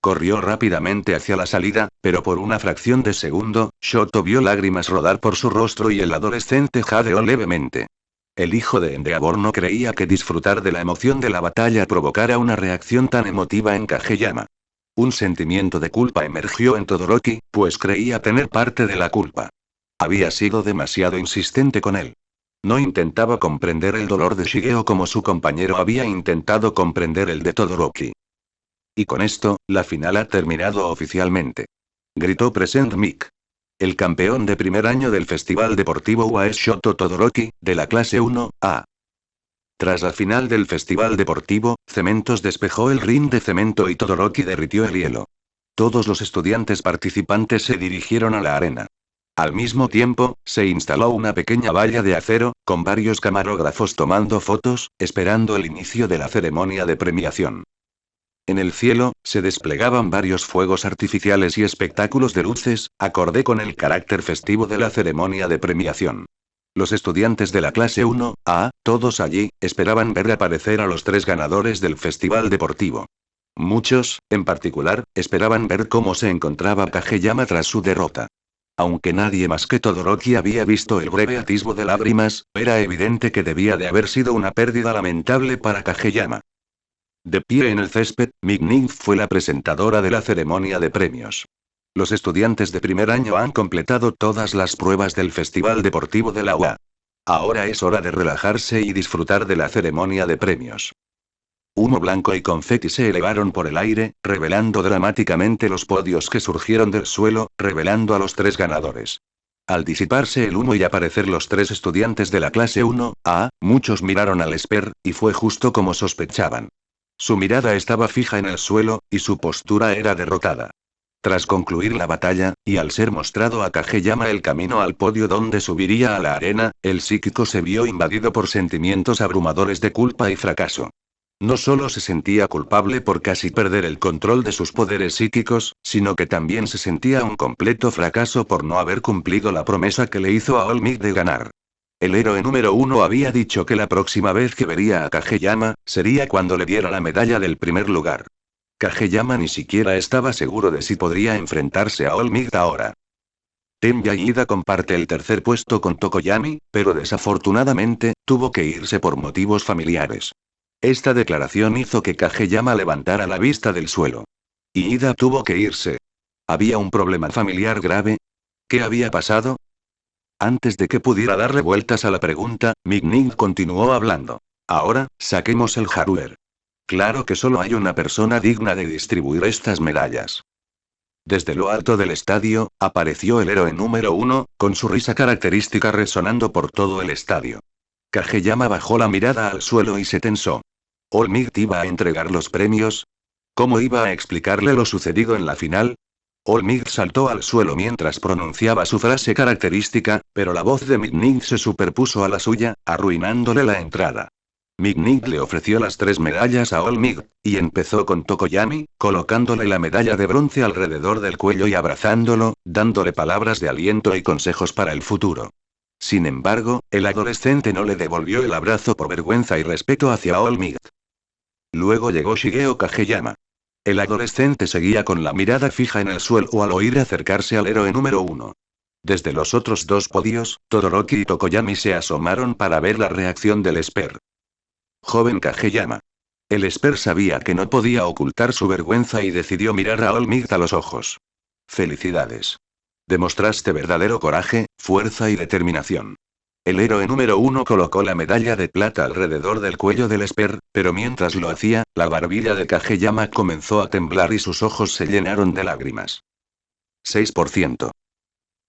S1: Corrió rápidamente hacia la salida, pero por una fracción de segundo, Shoto vio lágrimas rodar por su rostro y el adolescente jadeó levemente. El hijo de Endeavor no creía que disfrutar de la emoción de la batalla provocara una reacción tan emotiva en Kageyama. Un sentimiento de culpa emergió en Todoroki, pues creía tener parte de la culpa. Había sido demasiado insistente con él. No intentaba comprender el dolor de Shigeo como su compañero había intentado comprender el de Todoroki. Y con esto, la final ha terminado oficialmente. Gritó Present Mic. El campeón de primer año del Festival Deportivo UA es Shoto Todoroki, de la clase 1A. Tras la final del Festival Deportivo, Cementos despejó el ring de cemento y Todoroki derritió el hielo. Todos los estudiantes participantes se dirigieron a la arena. Al mismo tiempo, se instaló una pequeña valla de acero, con varios camarógrafos tomando fotos, esperando el inicio de la ceremonia de premiación. En el cielo, se desplegaban varios fuegos artificiales y espectáculos de luces, acorde con el carácter festivo de la ceremonia de premiación. Los estudiantes de la clase 1A, todos allí, esperaban ver aparecer a los 3 ganadores del festival deportivo. Muchos, en particular, esperaban ver cómo se encontraba Kageyama tras su derrota. Aunque nadie más que Todoroki había visto el breve atisbo de lágrimas, era evidente que debía de haber sido una pérdida lamentable para Kageyama. De pie en el césped, Mig fue la presentadora de la ceremonia de premios. Los estudiantes de primer año han completado todas las pruebas del Festival Deportivo de la UA. Ahora es hora de relajarse y disfrutar de la ceremonia de premios. Humo blanco y confeti se elevaron por el aire, revelando dramáticamente los podios que surgieron del suelo, revelando a los 3 ganadores. Al disiparse el humo y aparecer los 3 estudiantes de la clase 1A, muchos miraron al Esper, y fue justo como sospechaban. Su mirada estaba fija en el suelo, y su postura era derrotada. Tras concluir la batalla, y al ser mostrado a Kageyama el camino al podio donde subiría a la arena, el psíquico se vio invadido por sentimientos abrumadores de culpa y fracaso. No solo se sentía culpable por casi perder el control de sus poderes psíquicos, sino que también se sentía un completo fracaso por no haber cumplido la promesa que le hizo a All Might de ganar. El héroe número 1 había dicho que la próxima vez que vería a Kageyama, sería cuando le diera la medalla del primer lugar. Kageyama ni siquiera estaba seguro de si podría enfrentarse a All Might ahora. Tenya Ida comparte el tercer puesto con Tokoyami, pero desafortunadamente, tuvo que irse por motivos familiares. Esta declaración hizo que Kageyama levantara la vista del suelo. Ida tuvo que irse. ¿Había un problema familiar grave? ¿Qué había pasado? Antes de que pudiera darle vueltas a la pregunta, Mignig continuó hablando. Ahora, saquemos el Haruer. Claro que solo hay una persona digna de distribuir estas medallas. Desde lo alto del estadio, apareció el héroe número 1, con su risa característica resonando por todo el estadio. Kageyama bajó la mirada al suelo y se tensó. ¿All Might iba a entregar los premios? ¿Cómo iba a explicarle lo sucedido en la final? All Might saltó al suelo mientras pronunciaba su frase característica, pero la voz de Mignig se superpuso a la suya, arruinándole la entrada. Mignig le ofreció las 3 medallas a All Might, y empezó con Tokoyami, colocándole la medalla de bronce alrededor del cuello y abrazándolo, dándole palabras de aliento y consejos para el futuro. Sin embargo, el adolescente no le devolvió el abrazo por vergüenza y respeto hacia All Might. Luego llegó Shigeo Kageyama. El adolescente seguía con la mirada fija en el suelo al oír acercarse al héroe número 1. Desde los otros 2 podios, Todoroki y Tokoyami se asomaron para ver la reacción del Esper. Joven Kageyama. El Esper sabía que no podía ocultar su vergüenza y decidió mirar a All Might a los ojos. Felicidades. Demostraste verdadero coraje, fuerza y determinación. El héroe número 1 colocó la medalla de plata alrededor del cuello del Esper, pero mientras lo hacía, la barbilla de Kageyama comenzó a temblar y sus ojos se llenaron de lágrimas. 6%.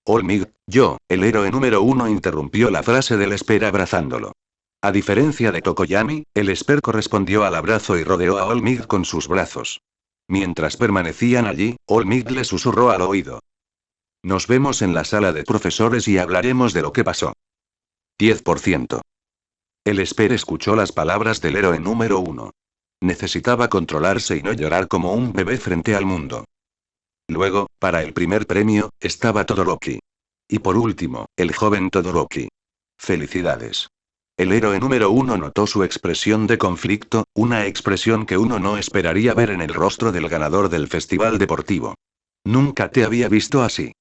S1: All Might, yo, el héroe número 1 interrumpió la frase del Esper abrazándolo. A diferencia de Tokoyami, el Esper correspondió al abrazo y rodeó a All Might con sus brazos. Mientras permanecían allí, All Might le susurró al oído. Nos vemos en la sala de profesores y hablaremos de lo que pasó. 10%. El Esper escuchó las palabras del héroe número 1. Necesitaba controlarse y no llorar como un bebé frente al mundo. Luego, para el primer premio, estaba Todoroki. Y por último, el joven Todoroki. Felicidades. El héroe número 1 notó su expresión de conflicto, una expresión que uno no esperaría ver en el rostro del ganador del festival deportivo. Nunca te había visto así.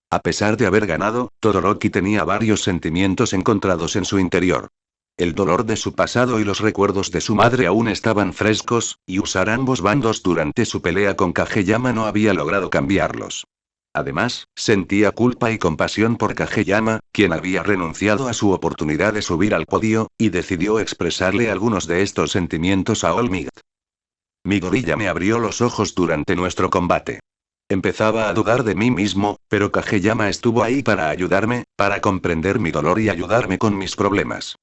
S1: A pesar de haber ganado, Todoroki tenía varios sentimientos encontrados en su interior. El dolor de su pasado y los recuerdos de su madre aún estaban frescos, y usar ambos bandos durante su pelea con Kageyama no había logrado cambiarlos. Además, sentía culpa y compasión por Kageyama, quien había renunciado a su oportunidad de subir al podio, y decidió expresarle algunos de estos sentimientos a All Might. Midoriya me abrió los ojos durante nuestro combate. Empezaba a dudar de mí mismo, pero Kageyama estuvo ahí para ayudarme, para comprender mi dolor y ayudarme con mis problemas.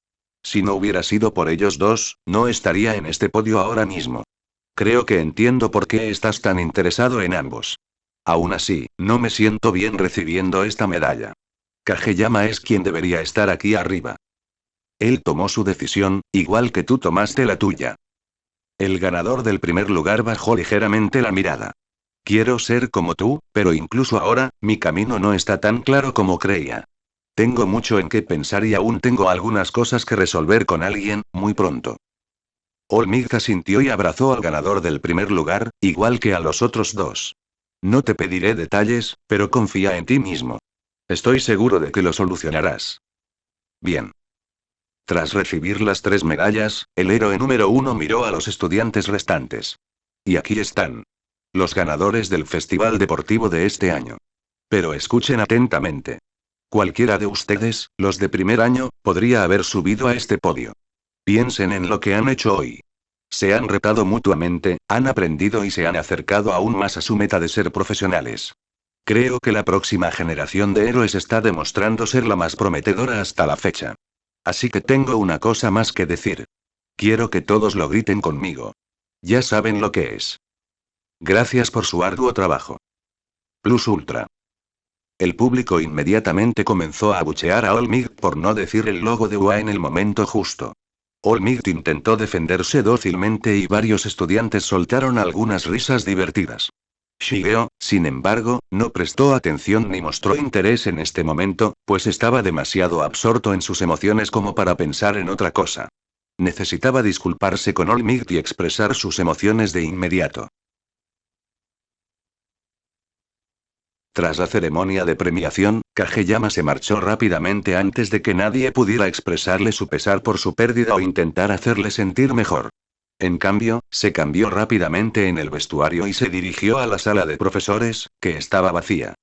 S1: Si no hubiera sido por ellos 2, no estaría en este podio ahora mismo. Creo que entiendo por qué estás tan interesado en ambos. Aún así, no me siento bien recibiendo esta medalla. Kageyama es quien debería estar aquí arriba. Él tomó su decisión, igual que tú tomaste la tuya. El ganador del primer lugar bajó ligeramente la mirada. Quiero ser como tú, pero incluso ahora, mi camino no está tan claro como creía. Tengo mucho en qué pensar y aún tengo algunas cosas que resolver con alguien, muy pronto. All Might asintió y abrazó al ganador del primer lugar, igual que a los otros 2. No te pediré detalles, pero confía en ti mismo. Estoy seguro de que lo solucionarás. Bien. Tras recibir las 3 medallas, el héroe número 1 miró a los estudiantes restantes. Y aquí están. Los ganadores del festival deportivo de este año. Pero escuchen atentamente. Cualquiera de ustedes, los de primer año, podría haber subido a este podio. Piensen en lo que han hecho hoy. Se han retado mutuamente, han aprendido y se han acercado aún más a su meta de ser profesionales. Creo que la próxima generación de héroes está demostrando ser la más prometedora hasta la fecha. Así que tengo una cosa más que decir. Quiero que todos lo griten conmigo. Ya saben lo que es. Gracias por su arduo trabajo. Plus Ultra. El público inmediatamente comenzó a abuchear a Olmigt por no decir el logo de UA en el momento justo. Olmigt intentó defenderse dócilmente y varios estudiantes soltaron algunas risas divertidas. Shigeo, sin embargo, no prestó atención ni mostró interés en este momento, pues estaba demasiado absorto en sus emociones como para pensar en otra cosa. Necesitaba disculparse con Olmigt y expresar sus emociones de inmediato. Tras la ceremonia de premiación, Kageyama se marchó rápidamente antes de que nadie pudiera expresarle su pesar por su pérdida o intentar hacerle sentir mejor. En cambio, se cambió rápidamente en el vestuario y se dirigió a la sala de profesores, que estaba vacía.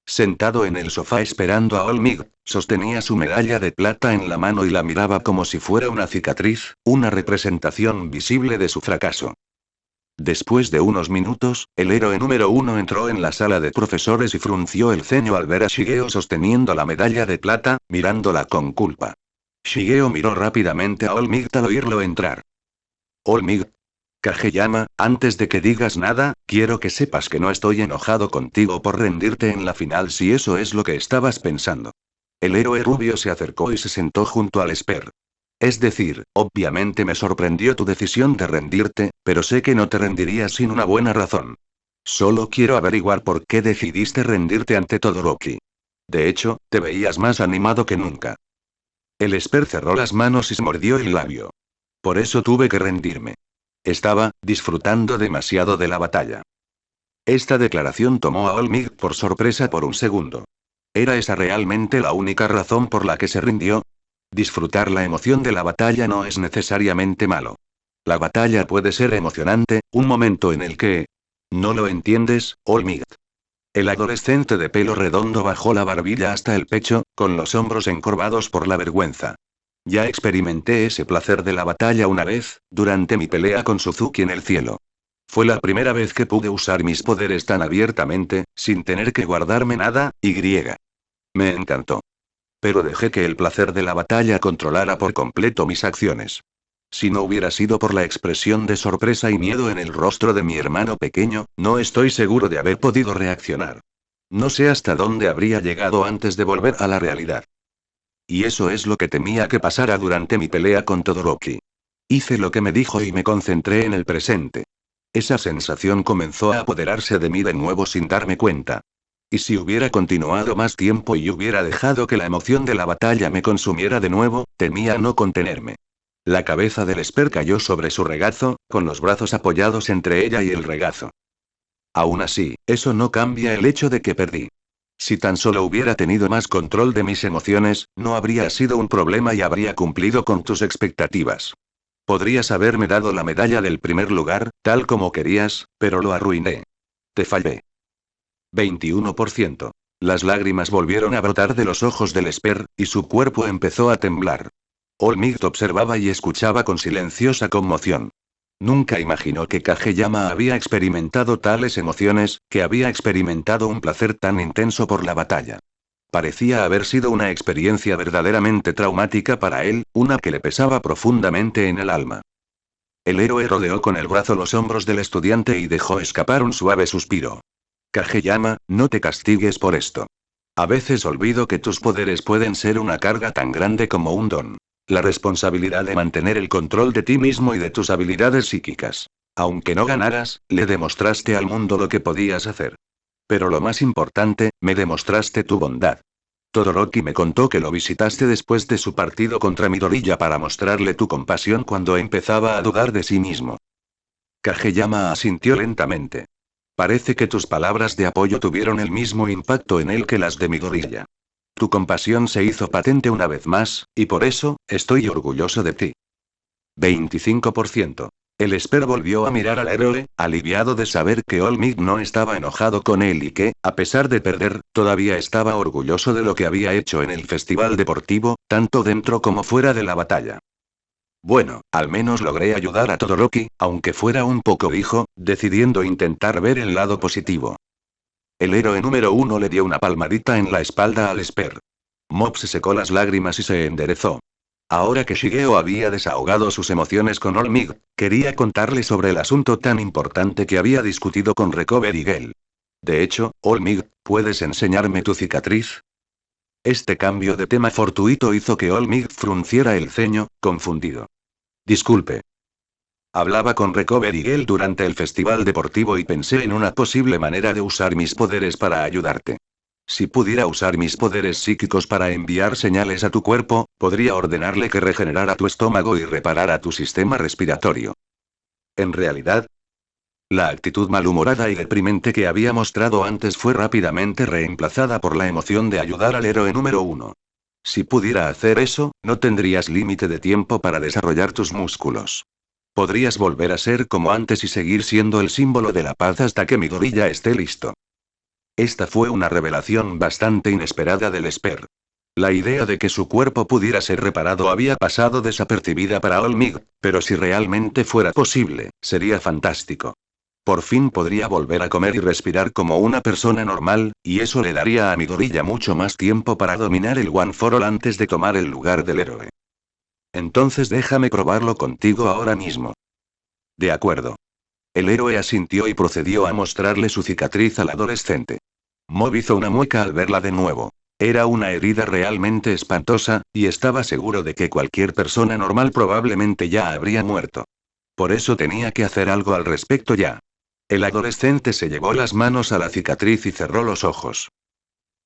S1: Sentado en el sofá esperando a Olmigt, sostenía su medalla de plata en la mano y la miraba como si fuera una cicatriz, una representación visible de su fracaso. Después de unos minutos, el héroe número 1 entró en la sala de profesores y frunció el ceño al ver a Shigeo sosteniendo la medalla de plata, mirándola con culpa. Shigeo miró rápidamente a Olmigt al oírlo entrar. Olmigt. Kageyama, antes de que digas nada, quiero que sepas que no estoy enojado contigo por rendirte en la final si eso es lo que estabas pensando. El héroe rubio se acercó y se sentó junto al Esper. Es decir, obviamente me sorprendió tu decisión de rendirte, pero sé que no te rendirías sin una buena razón. Solo quiero averiguar por qué decidiste rendirte ante Todoroki. De hecho, te veías más animado que nunca. El Esper cerró las manos y se mordió el labio. Por eso tuve que rendirme. Estaba disfrutando demasiado de la batalla. Esta declaración tomó a Olmigt por sorpresa por un segundo. ¿Era esa realmente la única razón por la que se rindió? Disfrutar la emoción de la batalla no es necesariamente malo. La batalla puede ser emocionante, un momento en el que... ¿No lo entiendes, Olmigt? El adolescente de pelo redondo bajó la barbilla hasta el pecho, con los hombros encorvados por la vergüenza. Ya experimenté ese placer de la batalla una vez, durante mi pelea con Suzuki en el cielo. Fue la primera vez que pude usar mis poderes tan abiertamente, sin tener que guardarme nada, Me encantó. Pero dejé que el placer de la batalla controlara por completo mis acciones. Si no hubiera sido por la expresión de sorpresa y miedo en el rostro de mi hermano pequeño, no estoy seguro de haber podido reaccionar. No sé hasta dónde habría llegado antes de volver a la realidad. Y eso es lo que temía que pasara durante mi pelea con Todoroki. Hice lo que me dijo y me concentré en el presente. Esa sensación comenzó a apoderarse de mí de nuevo sin darme cuenta. Y si hubiera continuado más tiempo y hubiera dejado que la emoción de la batalla me consumiera de nuevo, temía no contenerme. La cabeza del Esper cayó sobre su regazo, con los brazos apoyados entre ella y el regazo. Aún así, eso no cambia el hecho de que perdí. Si tan solo hubiera tenido más control de mis emociones, no habría sido un problema y habría cumplido con tus expectativas. Podrías haberme dado la medalla del primer lugar, tal como querías, pero lo arruiné. Te fallé. 21%. Las lágrimas volvieron a brotar de los ojos del Esper, y su cuerpo empezó a temblar. Olmigt observaba y escuchaba con silenciosa conmoción. Nunca imaginó que Kageyama había experimentado tales emociones, que había experimentado un placer tan intenso por la batalla. Parecía haber sido una experiencia verdaderamente traumática para él, una que le pesaba profundamente en el alma. El héroe rodeó con el brazo los hombros del estudiante y dejó escapar un suave suspiro. Kageyama, no te castigues por esto. A veces olvido que tus poderes pueden ser una carga tan grande como un don. La responsabilidad de mantener el control de ti mismo y de tus habilidades psíquicas. Aunque no ganaras, le demostraste al mundo lo que podías hacer. Pero lo más importante, me demostraste tu bondad. Todoroki me contó que lo visitaste después de su partido contra Midoriya para mostrarle tu compasión cuando empezaba a dudar de sí mismo. Kageyama asintió lentamente. Parece que tus palabras de apoyo tuvieron el mismo impacto en él que las de Midoriya. Tu compasión se hizo patente una vez más, y por eso, estoy orgulloso de ti. 25%. El Esper volvió a mirar al héroe, aliviado de saber que All Might no estaba enojado con él y que, a pesar de perder, todavía estaba orgulloso de lo que había hecho en el festival deportivo, tanto dentro como fuera de la batalla. Bueno, al menos logré ayudar a Todoroki, aunque fuera un poco, dijo, decidiendo intentar ver el lado positivo. El héroe número 1 le dio una palmadita en la espalda al Esper. Mob se secó las lágrimas y se enderezó. Ahora que Shigeo había desahogado sus emociones con All Might, quería contarle sobre el asunto tan importante que había discutido con Recovery Girl. De hecho, All Might, ¿puedes enseñarme tu cicatriz? Este cambio de tema fortuito hizo que All Might frunciera el ceño, confundido. Disculpe. Hablaba con Recovery Girl durante el festival deportivo y pensé en una posible manera de usar mis poderes para ayudarte. Si pudiera usar mis poderes psíquicos para enviar señales a tu cuerpo, podría ordenarle que regenerara tu estómago y reparara tu sistema respiratorio. En realidad, la actitud malhumorada y deprimente que había mostrado antes fue rápidamente reemplazada por la emoción de ayudar al héroe número 1. Si pudiera hacer eso, no tendrías límite de tiempo para desarrollar tus músculos. Podrías volver a ser como antes y seguir siendo el símbolo de la paz hasta que Midoriya esté listo. Esta fue una revelación bastante inesperada del Esper. La idea de que su cuerpo pudiera ser reparado había pasado desapercibida para All Might, pero si realmente fuera posible, sería fantástico. Por fin podría volver a comer y respirar como una persona normal, y eso le daría a Midoriya mucho más tiempo para dominar el One for All antes de tomar el lugar del héroe. Entonces déjame probarlo contigo ahora mismo. De acuerdo. El héroe asintió y procedió a mostrarle su cicatriz al adolescente. Mob hizo una mueca al verla de nuevo. Era una herida realmente espantosa, y estaba seguro de que cualquier persona normal probablemente ya habría muerto. Por eso tenía que hacer algo al respecto ya. El adolescente se llevó las manos a la cicatriz y cerró los ojos.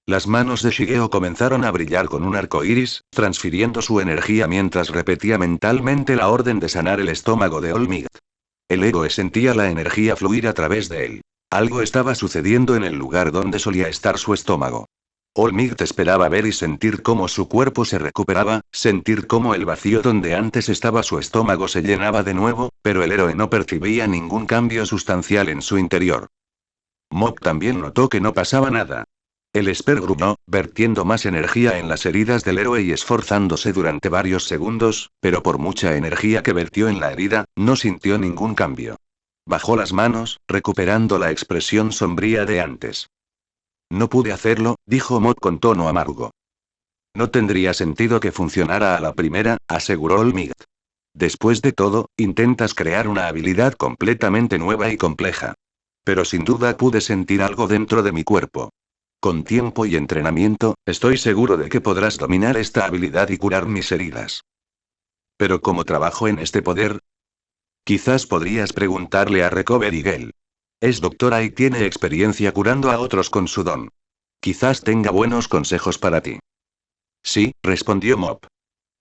S1: Las manos de Shigeo comenzaron a brillar con un arco iris, transfiriendo su energía mientras repetía mentalmente la orden de sanar el estómago de All Might. El héroe sentía la energía fluir a través de él. Algo estaba sucediendo en el lugar donde solía estar su estómago. All Might esperaba ver y sentir cómo su cuerpo se recuperaba, sentir cómo el vacío donde antes estaba su estómago se llenaba de nuevo, pero el héroe no percibía ningún cambio sustancial en su interior. Mob también notó que no pasaba nada. El Esper gruñó, vertiendo más energía en las heridas del héroe y esforzándose durante varios segundos, pero por mucha energía que vertió en la herida, no sintió ningún cambio. Bajó las manos, recuperando la expresión sombría de antes. No pude hacerlo, dijo Mob con tono amargo. No tendría sentido que funcionara a la primera, aseguró All Might. Después de todo, intentas crear una habilidad completamente nueva y compleja. Pero sin duda pude sentir algo dentro de mi cuerpo. Con tiempo y entrenamiento, estoy seguro de que podrás dominar esta habilidad y curar mis heridas. Pero ¿cómo trabajo en este poder? Quizás podrías preguntarle a Recovery Girl. Es doctora y tiene experiencia curando a otros con su don. Quizás tenga buenos consejos para ti. Sí, respondió Mob.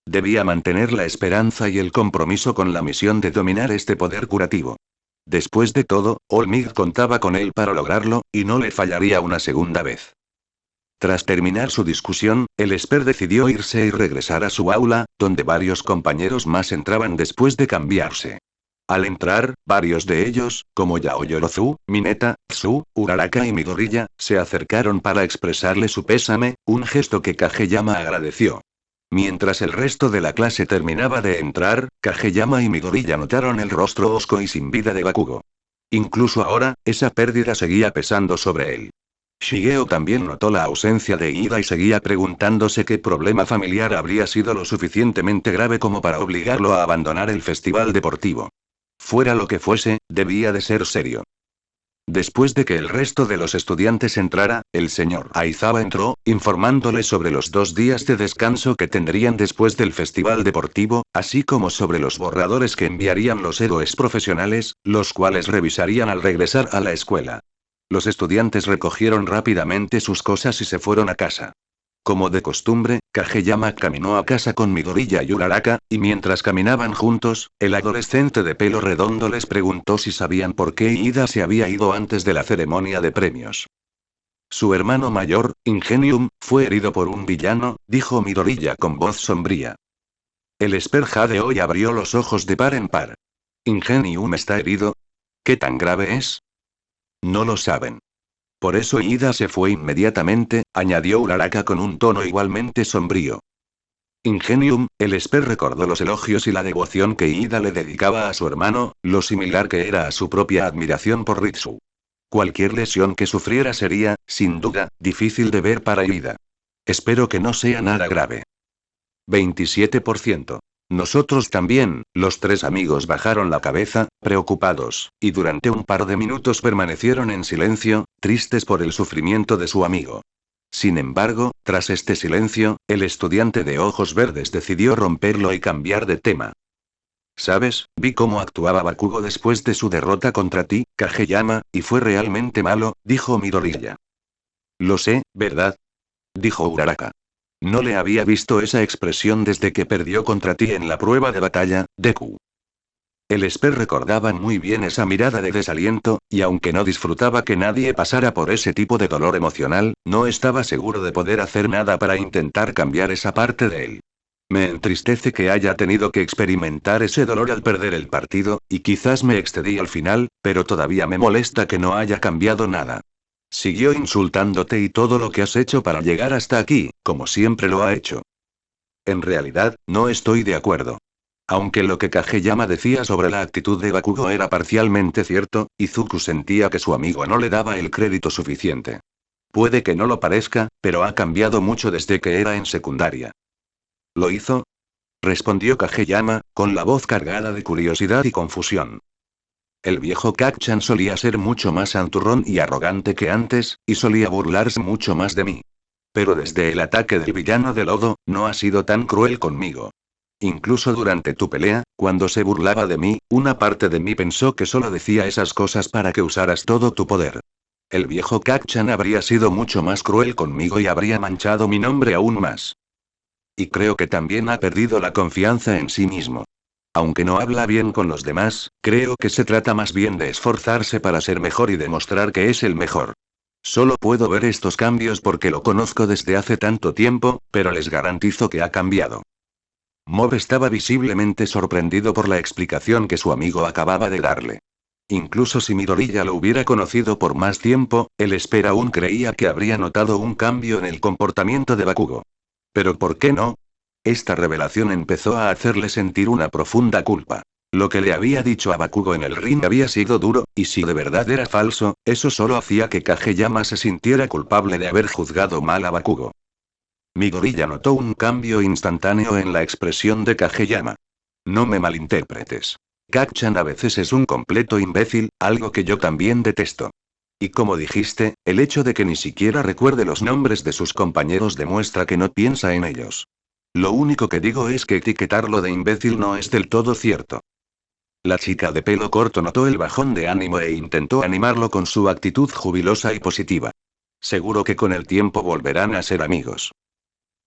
S1: Debía mantener la esperanza y el compromiso con la misión de dominar este poder curativo. Después de todo, All Might contaba con él para lograrlo, y no le fallaría una segunda vez. Tras terminar su discusión, el Esper decidió irse y regresar a su aula, donde varios compañeros más entraban después de cambiarse. Al entrar, varios de ellos, como Yaoyorozu, Mineta, Tsu, Uraraka y Midoriya, se acercaron para expresarle su pésame, un gesto que Kageyama agradeció. Mientras el resto de la clase terminaba de entrar, Kageyama y Midoriya notaron el rostro hosco y sin vida de Bakugo. Incluso ahora, esa pérdida seguía pesando sobre él. Shigeo también notó la ausencia de Ida y seguía preguntándose qué problema familiar habría sido lo suficientemente grave como para obligarlo a abandonar el festival deportivo. Fuera lo que fuese, debía de ser serio. Después de que el resto de los estudiantes entrara, el señor Aizawa entró, informándole sobre los 2 días de descanso que tendrían después del festival deportivo, así como sobre los borradores que enviarían los héroes profesionales, los cuales revisarían al regresar a la escuela. Los estudiantes recogieron rápidamente sus cosas y se fueron a casa. Como de costumbre, Kageyama caminó a casa con Midoriya y Uraraka, y mientras caminaban juntos, el adolescente de pelo redondo les preguntó si sabían por qué Ida se había ido antes de la ceremonia de premios. Su hermano mayor, Ingenium, fue herido por un villano, dijo Midoriya con voz sombría. El Esper Jade hoy abrió los ojos de par en par. ¿Ingenium está herido? ¿Qué tan grave es? No lo saben. Por eso Ida se fue inmediatamente, añadió Uraraka con un tono igualmente sombrío. Ingenium, el Esper recordó los elogios y la devoción que Ida le dedicaba a su hermano, lo similar que era a su propia admiración por Ritsu. Cualquier lesión que sufriera sería, sin duda, difícil de ver para Ida. Espero que no sea nada grave. 27%. Nosotros también, los tres amigos bajaron la cabeza, preocupados, y durante un par de minutos permanecieron en silencio, tristes por el sufrimiento de su amigo. Sin embargo, tras este silencio, el estudiante de ojos verdes decidió romperlo y cambiar de tema. ¿Sabes? Vi cómo actuaba Bakugo después de su derrota contra ti, Kageyama, y fue realmente malo, dijo Midoriya. Lo sé, ¿verdad? Dijo Uraraka. No le había visto esa expresión desde que perdió contra ti en la prueba de batalla, Deku. El Esper recordaba muy bien esa mirada de desaliento, y aunque no disfrutaba que nadie pasara por ese tipo de dolor emocional, no estaba seguro de poder hacer nada para intentar cambiar esa parte de él. Me entristece que haya tenido que experimentar ese dolor al perder el partido, y quizás me excedí al final, pero todavía me molesta que no haya cambiado nada. Siguió insultándote y todo lo que has hecho para llegar hasta aquí, como siempre lo ha hecho. En realidad, no estoy de acuerdo. Aunque lo que Kageyama decía sobre la actitud de Bakugo era parcialmente cierto, Izuku sentía que su amigo no le daba el crédito suficiente. Puede que no lo parezca, pero ha cambiado mucho desde que era en secundaria. ¿Lo hizo? Respondió Kageyama, con la voz cargada de curiosidad y confusión. El viejo Kacchan solía ser mucho más santurrón y arrogante que antes, y solía burlarse mucho más de mí. Pero desde el ataque del villano de lodo, no ha sido tan cruel conmigo. Incluso durante tu pelea, cuando se burlaba de mí, una parte de mí pensó que solo decía esas cosas para que usaras todo tu poder. El viejo Kacchan habría sido mucho más cruel conmigo y habría manchado mi nombre aún más. Y creo que también ha perdido la confianza en sí mismo. Aunque no habla bien con los demás, creo que se trata más bien de esforzarse para ser mejor y demostrar que es el mejor. Solo puedo ver estos cambios porque lo conozco desde hace tanto tiempo, pero les garantizo que ha cambiado. Mob estaba visiblemente sorprendido por la explicación que su amigo acababa de darle. Incluso si Midoriya lo hubiera conocido por más tiempo, él aún creía que habría notado un cambio en el comportamiento de Bakugo. ¿Pero por qué no? Esta revelación empezó a hacerle sentir una profunda culpa. Lo que le había dicho a Bakugo en el ring había sido duro, y si de verdad era falso, eso solo hacía que Kageyama se sintiera culpable de haber juzgado mal a Bakugo. Midoriya notó un cambio instantáneo en la expresión de Kageyama. No me malinterpretes. Kacchan a veces es un completo imbécil, algo que yo también detesto. Y como dijiste, el hecho de que ni siquiera recuerde los nombres de sus compañeros demuestra que no piensa en ellos. Lo único que digo es que etiquetarlo de imbécil no es del todo cierto. La chica de pelo corto notó el bajón de ánimo e intentó animarlo con su actitud jubilosa y positiva. Seguro que con el tiempo volverán a ser amigos.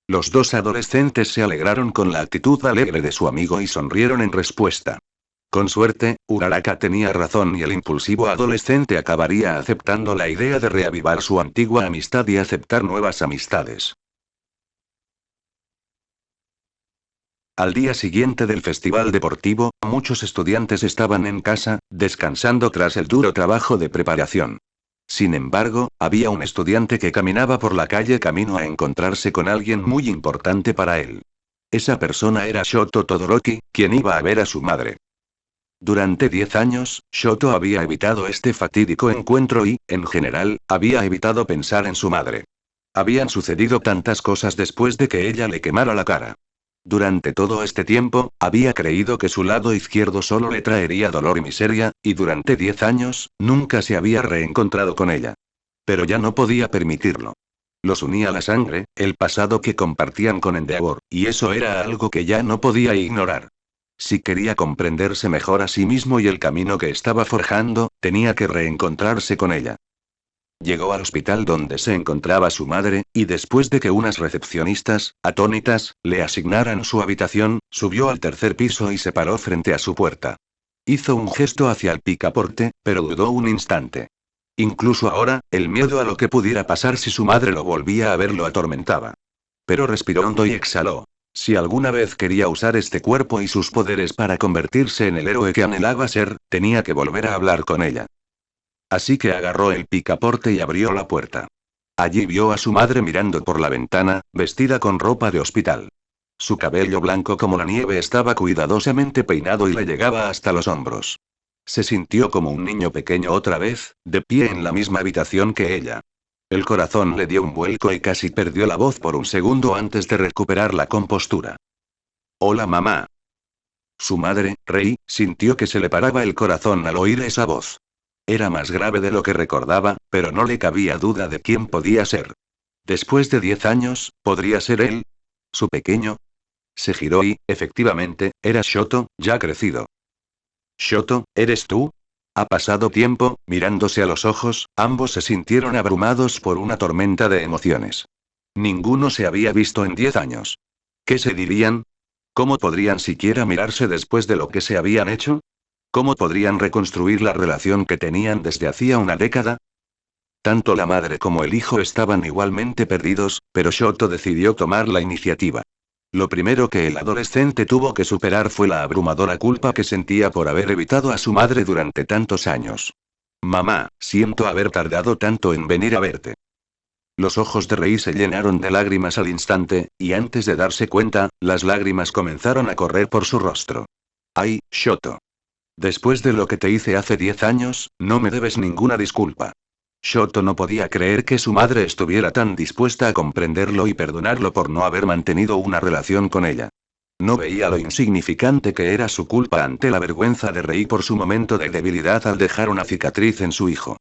S1: Los dos adolescentes se alegraron con la actitud alegre de su amigo y sonrieron en respuesta. Con suerte, Uraraka tenía razón y el impulsivo adolescente acabaría aceptando la idea de reavivar su antigua amistad y aceptar nuevas amistades. Al día siguiente del festival deportivo, muchos estudiantes estaban en casa, descansando tras el duro trabajo de preparación. Sin embargo, había un estudiante que caminaba por la calle camino a encontrarse con alguien muy importante para él. Esa persona era Shoto Todoroki, quien iba a ver a su madre. Durante 10 años, Shoto había evitado este fatídico encuentro y, en general, había evitado pensar en su madre. Habían sucedido tantas cosas después de que ella le quemara la cara. Durante todo este tiempo, había creído que su lado izquierdo solo le traería dolor y miseria, y durante 10 años, nunca se había reencontrado con ella. Pero ya no podía permitirlo. Los unía la sangre, el pasado que compartían con Endeavor, y eso era algo que ya no podía ignorar. Si quería comprenderse mejor a sí mismo y el camino que estaba forjando, tenía que reencontrarse con ella. Llegó al hospital donde se encontraba su madre, y después de que unas recepcionistas, atónitas, le asignaran su habitación, subió al tercer piso y se paró frente a su puerta. Hizo un gesto hacia el picaporte, pero dudó un instante. Incluso ahora, el miedo a lo que pudiera pasar si su madre lo volvía a ver lo atormentaba. Pero respiró hondo y exhaló. Si alguna vez quería usar este cuerpo y sus poderes para convertirse en el héroe que anhelaba ser, tenía que volver a hablar con ella. Así que agarró el picaporte y abrió la puerta. Allí vio a su madre mirando por la ventana, vestida con ropa de hospital. Su cabello blanco como la nieve estaba cuidadosamente peinado y le llegaba hasta los hombros. Se sintió como un niño pequeño otra vez, de pie en la misma habitación que ella. El corazón le dio un vuelco y casi perdió la voz por un segundo antes de recuperar la compostura. Hola, mamá. Su madre, Rei, sintió que se le paraba el corazón al oír esa voz. Era más grave de lo que recordaba, pero no le cabía duda de quién podía ser. Después de 10 años, ¿podría ser él? ¿Su pequeño? Se giró y, efectivamente, era Shoto, ya crecido. Shoto, ¿eres tú? Ha pasado tiempo, mirándose a los ojos, ambos se sintieron abrumados por una tormenta de emociones. Ninguno se había visto en 10 años. ¿Qué se dirían? ¿Cómo podrían siquiera mirarse después de lo que se habían hecho? ¿Cómo podrían reconstruir la relación que tenían desde hacía una década? Tanto la madre como el hijo estaban igualmente perdidos, pero Shoto decidió tomar la iniciativa. Lo primero que el adolescente tuvo que superar fue la abrumadora culpa que sentía por haber evitado a su madre durante tantos años. Mamá, siento haber tardado tanto en venir a verte. Los ojos de Rei se llenaron de lágrimas al instante, y antes de darse cuenta, las lágrimas comenzaron a correr por su rostro. Ay, Shoto. Después de lo que te hice hace 10 años, no me debes ninguna disculpa. Shoto no podía creer que su madre estuviera tan dispuesta a comprenderlo y perdonarlo por no haber mantenido una relación con ella. No veía lo insignificante que era su culpa ante la vergüenza de Rei por su momento de debilidad al dejar una cicatriz en su hijo.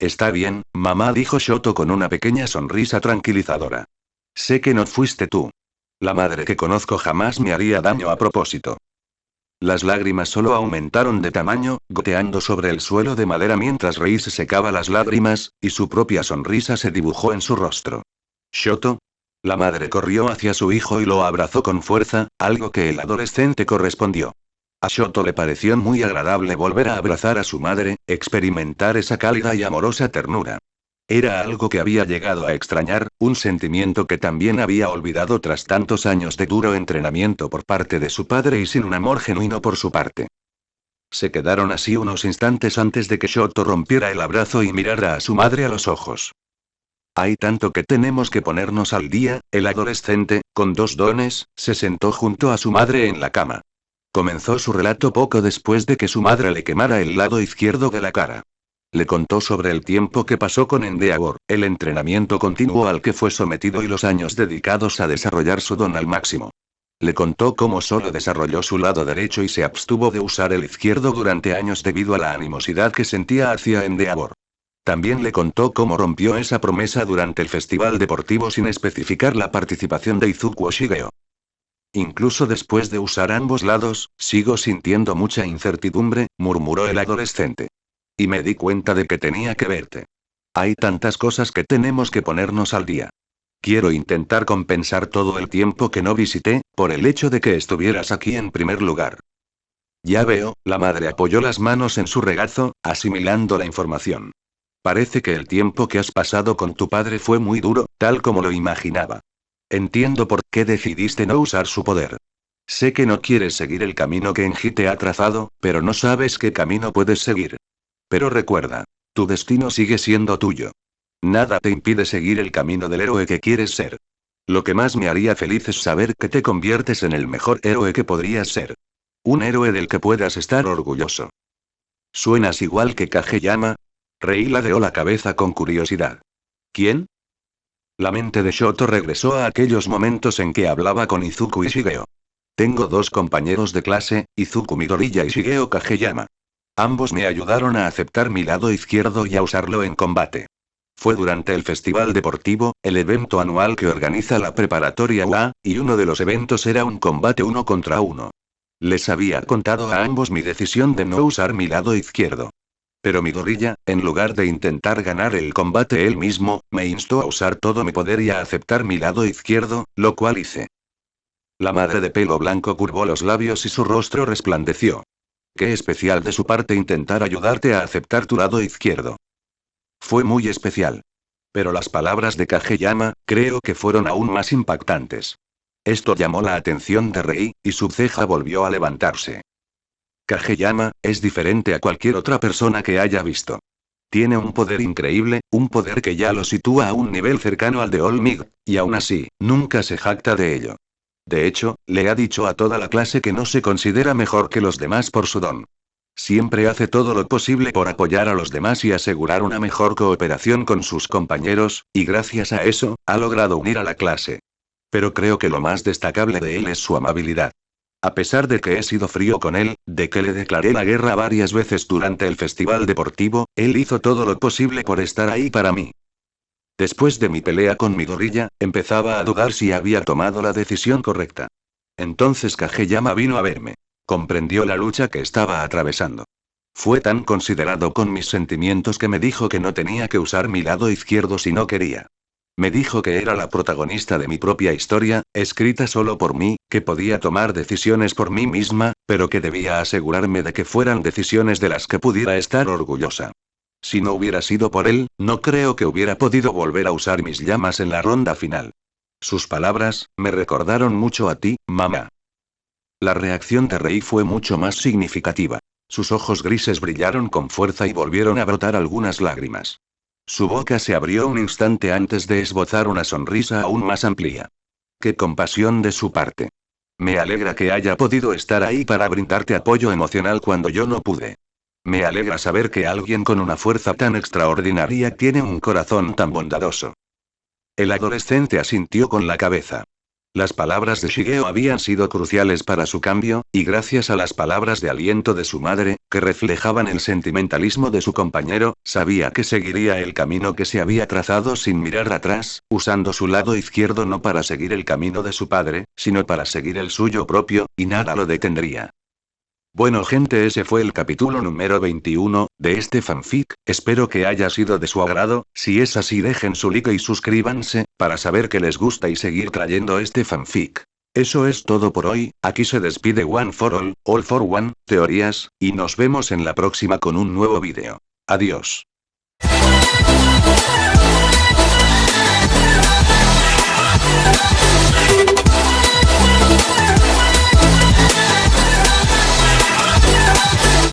S1: Está bien, mamá, dijo Shoto con una pequeña sonrisa tranquilizadora. Sé que no fuiste tú. La madre que conozco jamás me haría daño a propósito. Las lágrimas solo aumentaron de tamaño, goteando sobre el suelo de madera mientras Rei se secaba las lágrimas, y su propia sonrisa se dibujó en su rostro. ¿Shoto? La madre corrió hacia su hijo y lo abrazó con fuerza, algo que el adolescente correspondió. A Shoto le pareció muy agradable volver a abrazar a su madre, experimentar esa cálida y amorosa ternura. Era algo que había llegado a extrañar, un sentimiento que también había olvidado tras tantos años de duro entrenamiento por parte de su padre y sin un amor genuino por su parte. Se quedaron así unos instantes antes de que Shoto rompiera el abrazo y mirara a su madre a los ojos. Hay tanto que tenemos que ponernos al día. El adolescente, con 2 dones, se sentó junto a su madre en la cama. Comenzó su relato poco después de que su madre le quemara el lado izquierdo de la cara. Le contó sobre el tiempo que pasó con Endeavor, el entrenamiento continuo al que fue sometido y los años dedicados a desarrollar su don al máximo. Le contó cómo solo desarrolló su lado derecho y se abstuvo de usar el izquierdo durante años debido a la animosidad que sentía hacia Endeavor. También le contó cómo rompió esa promesa durante el festival deportivo sin especificar la participación de Izuku o Shigeo. Incluso después de usar ambos lados, sigo sintiendo mucha incertidumbre, murmuró el adolescente. Y me di cuenta de que tenía que verte. Hay tantas cosas que tenemos que ponernos al día. Quiero intentar compensar todo el tiempo que no visité, por el hecho de que estuvieras aquí en primer lugar. Ya veo, la madre apoyó las manos en su regazo, asimilando la información. Parece que el tiempo que has pasado con tu padre fue muy duro, tal como lo imaginaba. Entiendo por qué decidiste no usar su poder. Sé que no quieres seguir el camino que Enji te ha trazado, pero no sabes qué camino puedes seguir. Pero recuerda, tu destino sigue siendo tuyo. Nada te impide seguir el camino del héroe que quieres ser. Lo que más me haría feliz es saber que te conviertes en el mejor héroe que podrías ser. Un héroe del que puedas estar orgulloso. ¿Suenas igual que Kageyama? Rei ladeó la cabeza con curiosidad. ¿Quién? La mente de Shoto regresó a aquellos momentos en que hablaba con Izuku y Shigeo. Tengo 2 compañeros de clase, Izuku Midoriya y Shigeo Kageyama. Ambos me ayudaron a aceptar mi lado izquierdo y a usarlo en combate. Fue durante el festival deportivo, el evento anual que organiza la preparatoria UA, y uno de los eventos era un combate 1 contra 1. Les había contado a ambos mi decisión de no usar mi lado izquierdo. Pero Midoriya, en lugar de intentar ganar el combate él mismo, me instó a usar todo mi poder y a aceptar mi lado izquierdo, lo cual hice. La madre de pelo blanco curvó los labios y su rostro resplandeció. Qué especial de su parte intentar ayudarte a aceptar tu lado izquierdo. Fue muy especial. Pero las palabras de Kageyama, creo que fueron aún más impactantes. Esto llamó la atención de Rei, y su ceja volvió a levantarse. Kageyama, es diferente a cualquier otra persona que haya visto. Tiene un poder increíble, un poder que ya lo sitúa a un nivel cercano al de All Might, y aún así, nunca se jacta de ello. De hecho, le ha dicho a toda la clase que no se considera mejor que los demás por su don. Siempre hace todo lo posible por apoyar a los demás y asegurar una mejor cooperación con sus compañeros, y gracias a eso, ha logrado unir a la clase. Pero creo que lo más destacable de él es su amabilidad. A pesar de que he sido frío con él, de que le declaré la guerra varias veces durante el festival deportivo, él hizo todo lo posible por estar ahí para mí. Después de mi pelea con Midoriya, empezaba a dudar si había tomado la decisión correcta. Entonces Kageyama vino a verme. Comprendió la lucha que estaba atravesando. Fue tan considerado con mis sentimientos que me dijo que no tenía que usar mi lado izquierdo si no quería. Me dijo que era la protagonista de mi propia historia, escrita solo por mí, que podía tomar decisiones por mí misma, pero que debía asegurarme de que fueran decisiones de las que pudiera estar orgullosa. Si no hubiera sido por él, no creo que hubiera podido volver a usar mis llamas en la ronda final. Sus palabras, me recordaron mucho a ti, mamá. La reacción de Rei fue mucho más significativa. Sus ojos grises brillaron con fuerza y volvieron a brotar algunas lágrimas. Su boca se abrió un instante antes de esbozar una sonrisa aún más amplia. ¡Qué compasión de su parte! Me alegra que haya podido estar ahí para brindarte apoyo emocional cuando yo no pude. Me alegra saber que alguien con una fuerza tan extraordinaria tiene un corazón tan bondadoso. El adolescente asintió con la cabeza. Las palabras de Shigeo habían sido cruciales para su cambio, y gracias a las palabras de aliento de su madre, que reflejaban el sentimentalismo de su compañero, sabía que seguiría el camino que se había trazado sin mirar atrás, usando su lado izquierdo no para seguir el camino de su padre, sino para seguir el suyo propio, y nada lo detendría. Bueno gente, ese fue el capítulo número 21, de este fanfic, espero que haya sido de su agrado. Si es así dejen su like y suscríbanse, para saber que les gusta y seguir trayendo este fanfic. Eso es todo por hoy, aquí se despide One for All for One, teorías, y nos vemos en la próxima con un nuevo vídeo. Adiós.